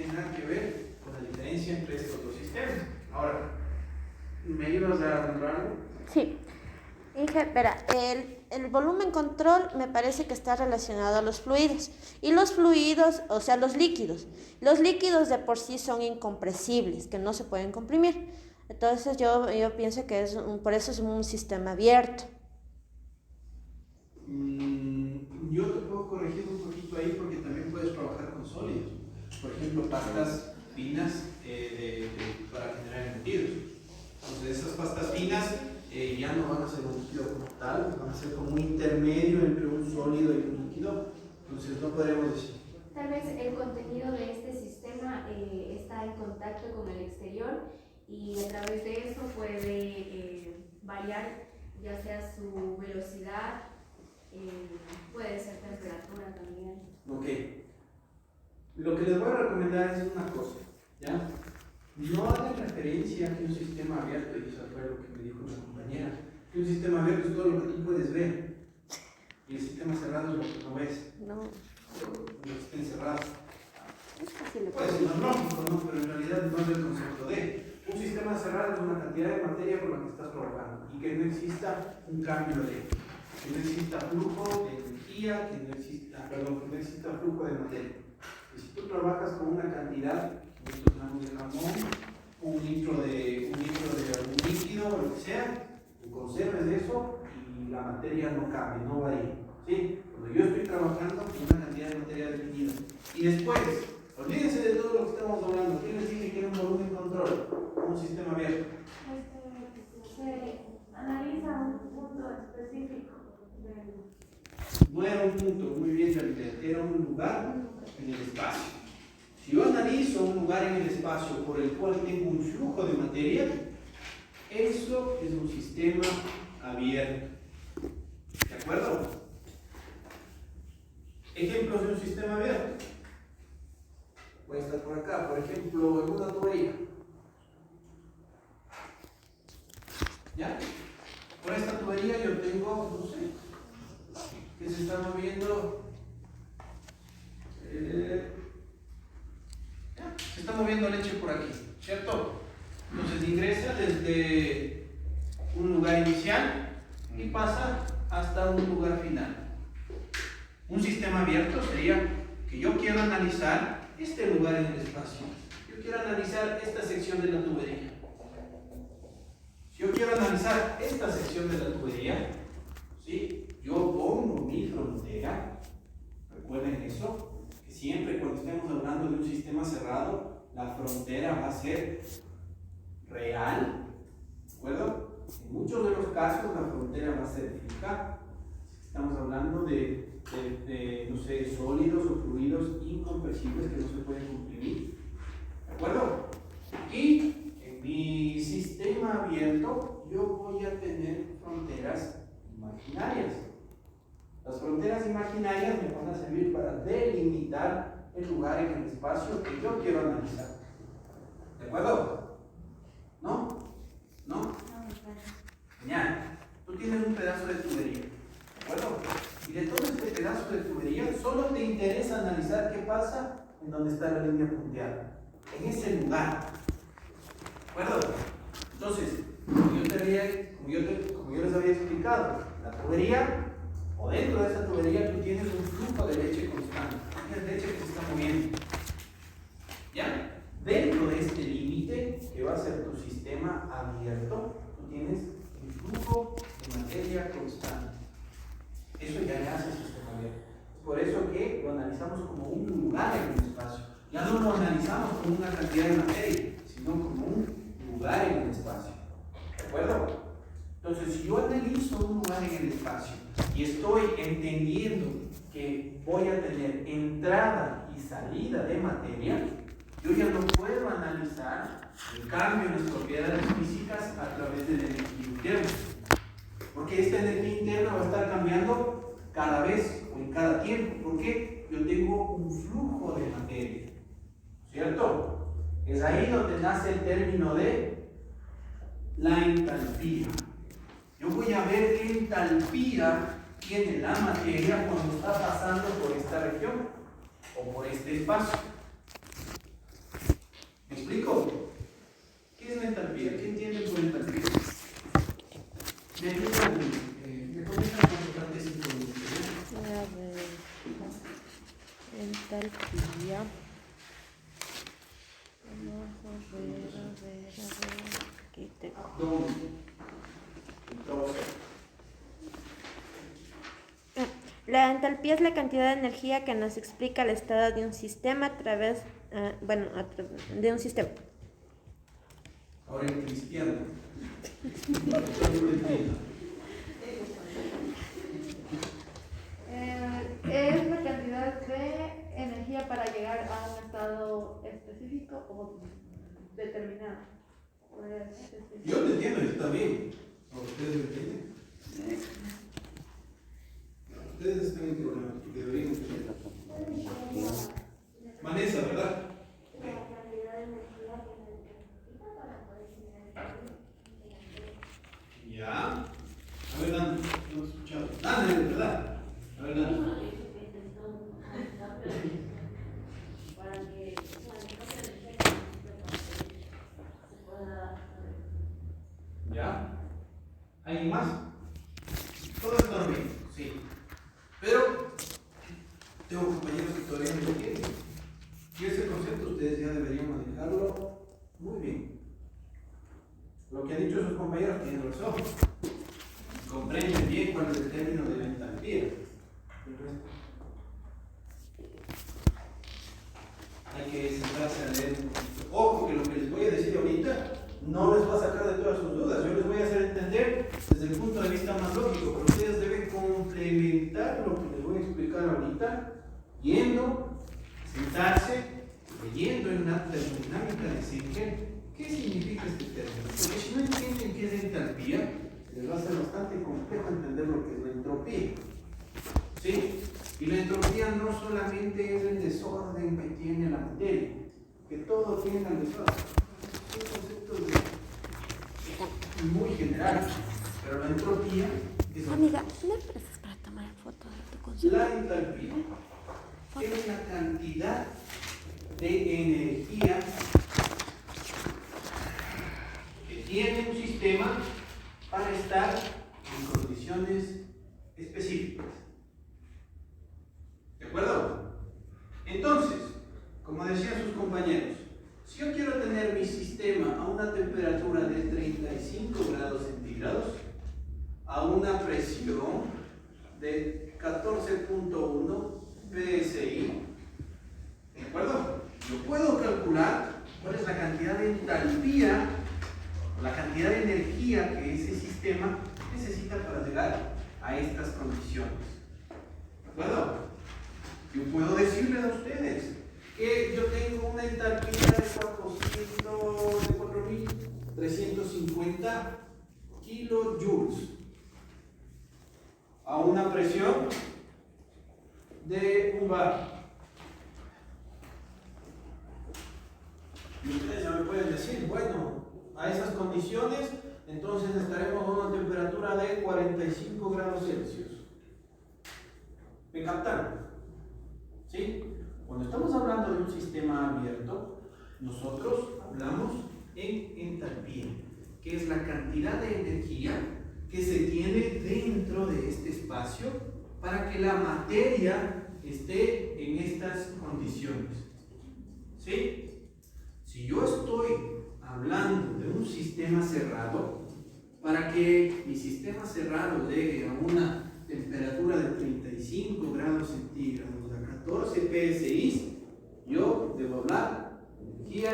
nada que ver con la diferencia entre estos dos sistemas. Ahora, ¿me ibas a nombrar algo? Sí. Dije, espera, el volumen control me parece que está relacionado a los fluidos. Y los fluidos, o sea, los líquidos. Los líquidos de por sí son incompresibles, que no se pueden comprimir. Entonces yo pienso que por eso es un sistema abierto. Yo te puedo corregir un poquito ahí porque también puedes trabajar con sólidos. Por ejemplo, pastas finas para generar embutidos. Entonces esas pastas finas ya no van a ser un líquido como tal, van a ser como un intermedio entre un sólido y un líquido. Entonces no podremos decir. Tal vez el contenido de este sistema está en contacto con el exterior y a través de eso puede variar ya sea su velocidad, puede ser temperatura también. Ok. Lo que les voy a recomendar es una cosa, ¿ya? No hagan referencia a que un sistema abierto, y eso fue lo que me dijo una compañera, que un sistema abierto es todo lo que tú puedes ver y el sistema cerrado es lo que no ves, No, lo que está encerrado. es fácil de Puede ser lógico, ¿no? Pero en realidad no es el concepto de un sistema cerrado, es una cantidad de materia por la que estás trabajando y que no exista un cambio que no exista flujo de energía, que no exista flujo de materia. Y si tú trabajas con una cantidad, 500 gramos de jamón, un litro de algún líquido, o lo que sea, tú conserves eso y la materia no cambie, no varíe. ¿Sí? Cuando yo estoy trabajando con una cantidad de materia definida. Y después, olvídense de todo lo que estamos hablando. ¿Quién les dice que era un volumen control? Un sistema abierto. Se analiza un punto específico del... No era un punto, muy bien, era un lugar en el espacio. Si yo analizo un lugar en el espacio por el cual tengo un flujo de materia, eso es un sistema abierto. ¿De acuerdo? Ejemplos de un sistema abierto. Voy a estar por acá, por ejemplo, en una tubería. ¿Ya? Por esta tubería yo tengo, no sé, que se está moviendo. Se está moviendo leche por aquí, ¿cierto? Entonces ingresa desde un lugar inicial y pasa hasta un lugar final. Un sistema abierto sería que yo quiero analizar este lugar en el espacio. Yo quiero analizar esta sección de la tubería. Si yo quiero analizar esta sección de la tubería, ¿sí? Yo pongo mi frontera. Recuerden eso, que siempre cuando estemos hablando de un sistema cerrado, la frontera va a ser real. ¿De acuerdo? En muchos de los casos la frontera va a ser fija. Estamos hablando de no sé, sólidos o fluidos incompresibles que no se pueden comprimir. ¿De acuerdo? Y en mi sistema abierto yo voy a tener fronteras imaginarias. Las fronteras imaginarias me van a servir para delimitar el lugar en el espacio que yo quiero analizar. ¿De acuerdo? ¿No? ¿No? Genial. Tú tienes un pedazo de tubería. ¿De acuerdo? Y de todo este pedazo de tubería solo te interesa analizar qué pasa en donde está la línea punteada. En ese lugar. ¿De acuerdo? Entonces, como yo les había explicado, la tubería, o dentro de esa tubería, tú tienes un flujo de leche constante. Tienes leche que se está moviendo. ¿Ya? Dentro de este límite, que va a ser tu sistema abierto, tú tienes un flujo de materia constante. Eso ya le hace sistema abierto. Es por eso que lo analizamos como un lugar en el espacio. Ya no lo analizamos como una cantidad de materia, sino como un lugar en el espacio. ¿De acuerdo? Entonces, si yo analizo un lugar en el espacio y estoy entendiendo que voy a tener entrada y salida de materia, yo ya no puedo analizar el cambio en las propiedades físicas a través de la energía interna. Porque esta energía interna va a estar cambiando cada vez o en cada tiempo. ¿Por qué? Yo tengo un flujo de materia. ¿Cierto? Es ahí donde nace el término de la entalpía. Yo voy a ver qué entalpía tiene la materia cuando está pasando por esta región o por este espacio. ¿Me explico? ¿Qué es la entalpía? ¿Qué entienden por entalpía? Me comienzan a contestarte 5 minutos. a ver, entalpía. Vamos a ver. Aquí tengo. ¿Dónde? Entonces, La entalpía es la cantidad de energía que nos explica el estado de un sistema a través, de un sistema. ahora en cristiano. Es la cantidad de energía para llegar a un estado específico o determinado. Yo te entiendo, está bien. ¿A ustedes me entienden? Ustedes están en problemas, porque deberían entender. Vanessa, ¿verdad? La cantidad de energía que se necesita para poder generar Ya. A ver, Dan, no he escuchado. Dan, ¿verdad? A ver, Dan. para que ¿Ya? ¿Alguien más? Todo está bien, sí. Pero tengo compañeros que todavía no lo entienden. Y ese concepto ustedes ya deberían manejarlo muy bien. Lo que han dicho sus compañeros tienen razón. Comprenden bien cuál es el término de la entalpía. Hay que sentarse a leer un poquito. Ojo, que lo que les voy a decir ahorita no les va a sacar de todas sus dudas. Yo les voy a hacer entender desde el punto de vista más lógico, pero ustedes deben complementar lo que les voy a explicar ahorita, yendo, sentarse, leyendo en la termodinámica de Singer. ¿Qué significa este término? Porque si no entienden qué es entalpía, les va a ser bastante complejo entender lo que es la entropía. ¿Sí? Y la entropía no solamente es el desorden que tiene la materia, que todo tiene el desorden. Son conceptos muy generales, pero la entropía es... Amiga, ¿me prestas para tomar fotos de tu consulta? La entalpía es la cantidad de energía que tiene un sistema para estar en condiciones específicas. ¿De acuerdo? Entonces, como decían sus compañeros, si yo quiero tener mi sistema a una temperatura de 35 grados centígrados, a una presión de 14.1 psi, ¿de acuerdo? Yo puedo calcular cuál es la cantidad de entalpía, la cantidad de energía que ese sistema necesita para llegar a estas condiciones. ¿De acuerdo? Yo puedo decirles a ustedes que yo tengo una entalpía de 4.350 kilojoules a una presión de 1 bar. Y ustedes ya me pueden decir, bueno, a esas condiciones, entonces estaremos a una temperatura de 45 grados Celsius. ¿Me captaron? ¿Sí? Cuando estamos hablando de un sistema abierto, nosotros hablamos en entalpía, que es la cantidad de energía que se tiene dentro de este espacio para que la materia esté en estas condiciones. ¿Sí? Si yo estoy hablando de un sistema cerrado, para que mi sistema cerrado llegue a una temperatura de 35 grados centígrados, a 14 psi, yo debo hablar de energía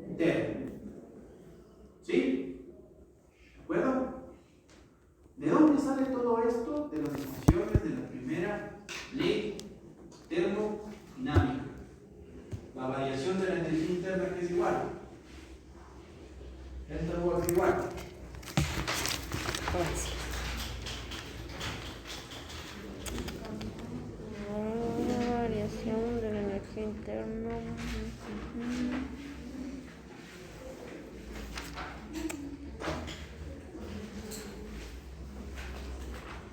interna. ¿Sí? ¿De acuerdo? ¿De dónde sale todo esto? De las ecuaciones de la primera ley termodinámica. La variación de la energía interna, que es igual. Esta es igual. Variación de la energía interna.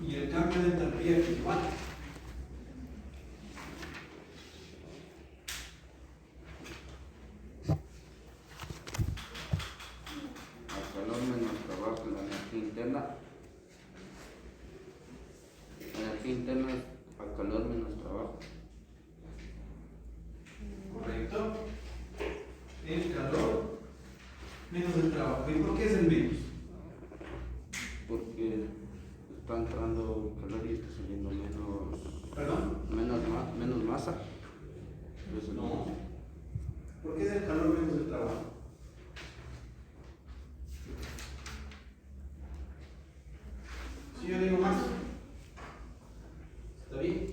Y el cambio de entalpía es igual. A calor menos trabajo, la energía interna. La energía interna es a calor menos trabajo. ¿Correcto? El calor menos el trabajo. ¿Y por qué es el menos? Porque está entrando calor y está saliendo menos. ¿Perdón? Menos masa. Eso No. ¿Por qué es el calor menos el trabajo? yo digo más. ¿Está bien?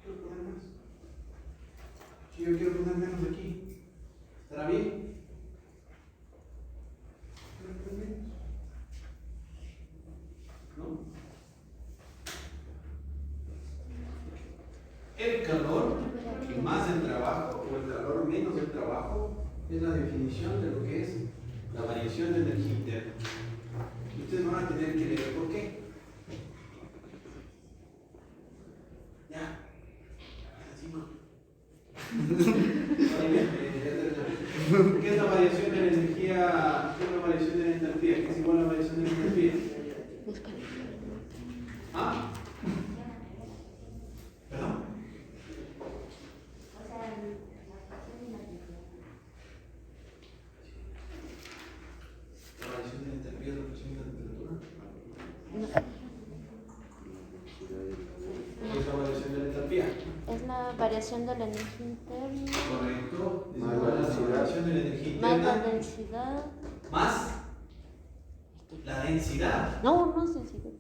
Quiero poner más. Si yo quiero poner menos aquí, ¿estará bien? ¿Quiero poner menos? ¿No? El calor más el trabajo o el calor menos el trabajo es la definición de lo que es la variación de energía interna. Y ustedes van a tener que leer por qué. Ya. ¿Qué es la variación de la energía? ¿Qué es la variación de la entalpía? ¿Qué es igual a la variación de la entalpía? ¿Ah? ¿Perdón? O sea, la ecuación y la La variación de la entalpía es la presión de la temperatura. ¿Qué es la variación de la entalpía? Es la variación de la energía interna. Correcto. Es Más igual a la densidad. variación de la energía Más la interna. densidad. Más la densidad. No, no es densidad.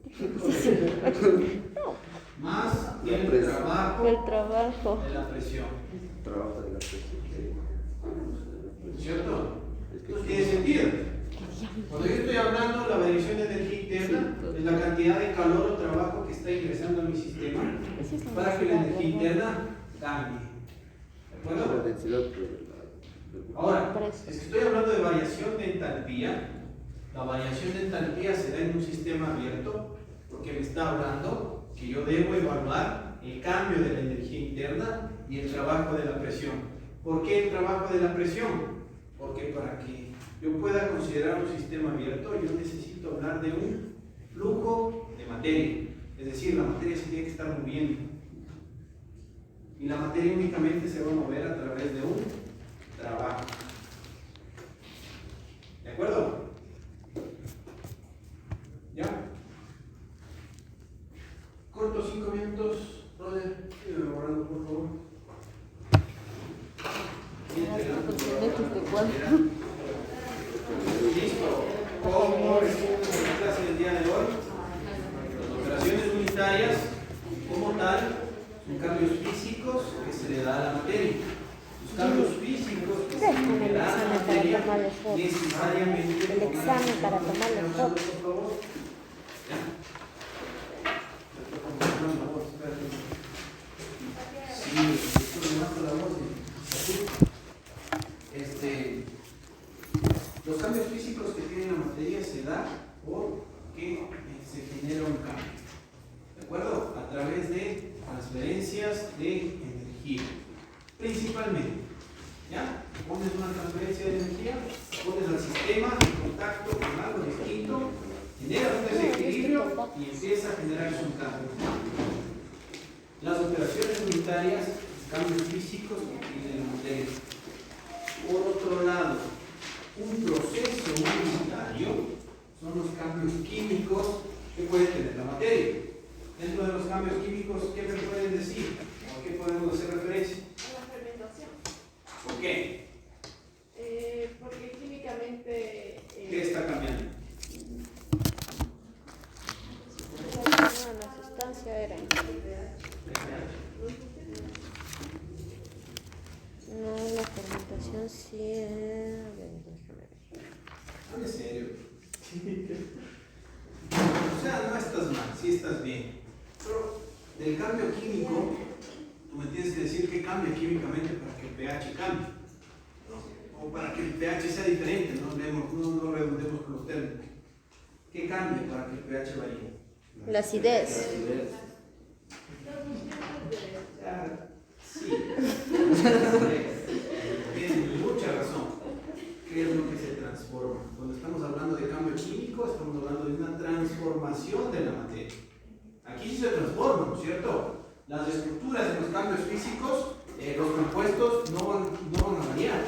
Más el presión. trabajo El trabajo. de la presión. Trabajo de la presión. ¿Cierto? Entonces tiene sentido. Cuando yo estoy hablando de la variación de energía interna, es la cantidad de calor o trabajo que está ingresando a mi sistema para que la energía interna cambie. ¿De La acuerdo? densidad Ahora, si es que estoy hablando de variación de entalpía, la variación de entalpía se da en un sistema abierto porque me está hablando que yo debo evaluar el cambio de la energía interna y el trabajo de la presión. ¿Por qué el trabajo de la presión? Porque para que yo pueda considerar un sistema abierto, yo necesito hablar de un flujo de materia. Es decir, la materia se tiene que estar moviendo. Y la materia únicamente se va a mover a través de un trabajo. ¿De acuerdo? ¿Ya? Corto 5 minutos, brother. Sígueme borrando, por favor. Listo. ¿Cómo resumo la clase del día de hoy? Las operaciones unitarias, como tal, son cambios físicos que se le da a la materia. Los cambios físicos que se le dan a la materia necesariamente. El examen para tomarle foto. Por favor. ¿Ya? Sí, esto me mata la voz. Los cambios físicos que tiene la materia se da porque se genera un cambio. ¿De acuerdo? A través de transferencias de energía. Principalmente. ¿Ya? Pones una transferencia de energía, pones al sistema en contacto con algo distinto, genera un desequilibrio y empieza a generarse un cambio. Las operaciones unitarias, los cambios físicos que tiene la materia. Por otro lado, un proceso unitario son los cambios químicos que puede tener la materia. Dentro de los cambios químicos, ¿qué me pueden decir? ¿O a qué podemos hacer referencia? A la fermentación. ¿Por qué? Porque químicamente. ¿Qué está cambiando? La sustancia era. No, la fermentación sí es. Hable serio. O sea, no estás mal, sí estás bien. Pero del cambio químico, tú me tienes que decir qué cambia químicamente para que el pH cambie. ¿No? O para que el pH sea diferente, no redondemos con los términos. ¿Qué cambia para que el pH varíe? La acidez. Sí. Tienes mucha razón. ¿Qué es lo que se transforma? Cuando estamos hablando de cambio químico, estamos hablando de una transformación de la materia. Aquí sí se transforma, ¿no es cierto? Las estructuras de los cambios físicos, los compuestos no van a variar.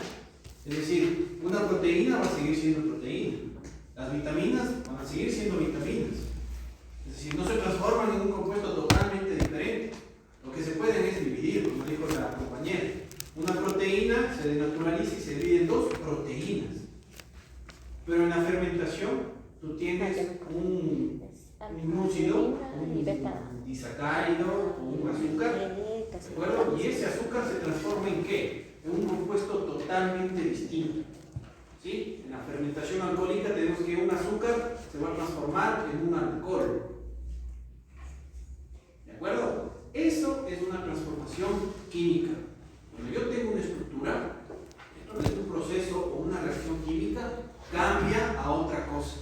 Es decir, una proteína va a seguir siendo proteína. Las vitaminas van a seguir siendo vitaminas. Es decir, no se transforman en un compuesto totalmente diferente. Lo que se pueden es dividir, como dijo la compañera. Una proteína se denaturaliza y se divide en dos proteínas. Pero en la fermentación tú tienes un Es glúcido, y beta. un disacárido, un azúcar, ¿de acuerdo? Y ese azúcar se transforma ¿en qué? En un compuesto totalmente distinto. ¿Sí? En la fermentación alcohólica tenemos que un azúcar se va a transformar en un alcohol. ¿De acuerdo? Eso es una transformación química. Cuando yo tengo una estructura, dentro de un proceso o una reacción química, cambia a otra cosa.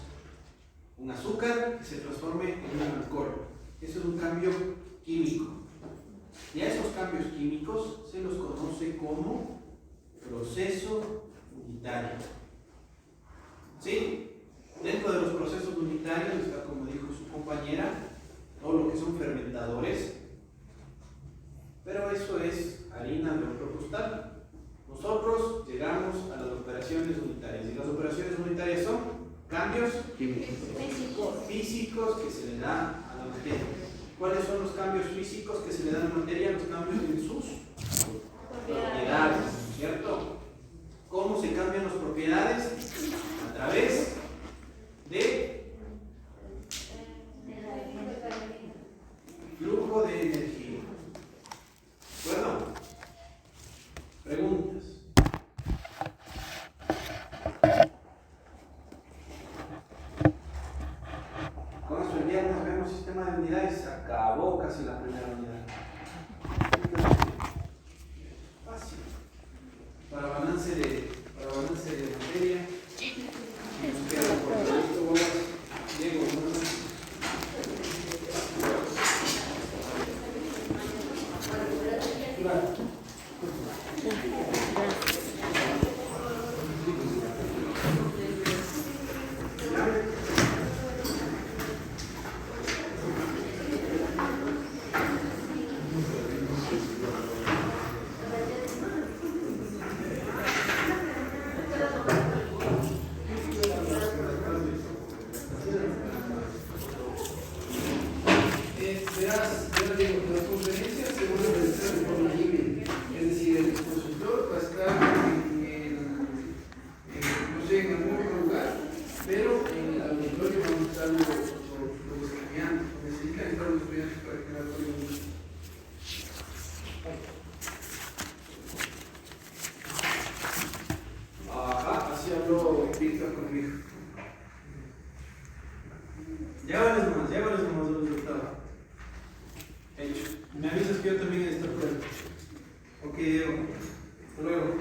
Un azúcar que se transforme en un alcohol. Eso es un cambio químico. Y a esos cambios químicos se los conoce como proceso unitario. ¿Sí? Dentro de los procesos unitarios está, como dijo su compañera, todo lo que son fermentadores. Pero eso es harina de otro costal. Nosotros llegamos a las operaciones unitarias. Y las operaciones unitarias son cambios físicos que se le dan a la materia. ¿Cuáles son los cambios físicos que se le dan a la materia? Los cambios en sus propiedades, ¿cierto? ¿Cómo se cambian las propiedades? A través de flujo de energía. ¿De acuerdo? Preguntas. Con esto el viernes vemos sistema de unidades. Se acabó casi la primera unidad. Fácil. Para balance de materia. Nos queda por esto, Diego, llévales nomás el resultado. Hecho. Me avisas que yo también estoy por ahí. Ok, Diego. Hasta luego.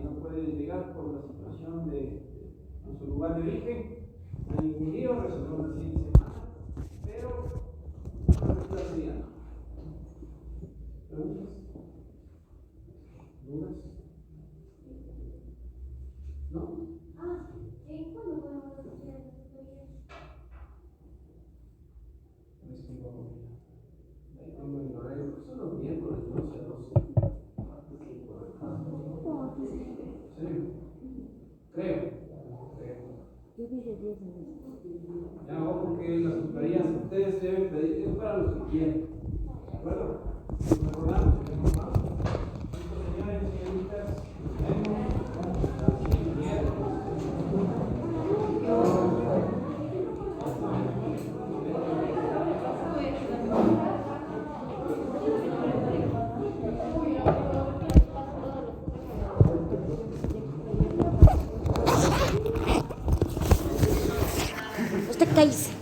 No puede llegar por la situación de su lugar de origen. No hay ningún lío, resolvemos la siguiente semana. Pero no recuerda el día. ¿Preguntas? ¿Dudas? ¿No? ¿Cuándo podemos estudiar las tutorías? Ahí tengo el horario, pues son los miércoles, de 11 a 12. Creo. Ya, ojo que las tutorías ustedes deben pedir, es para los que quieren. ¿De acuerdo? Nos recordamos que nos vamos. Señores y señoritas, nos vemos el siguiente miércoles. cállese.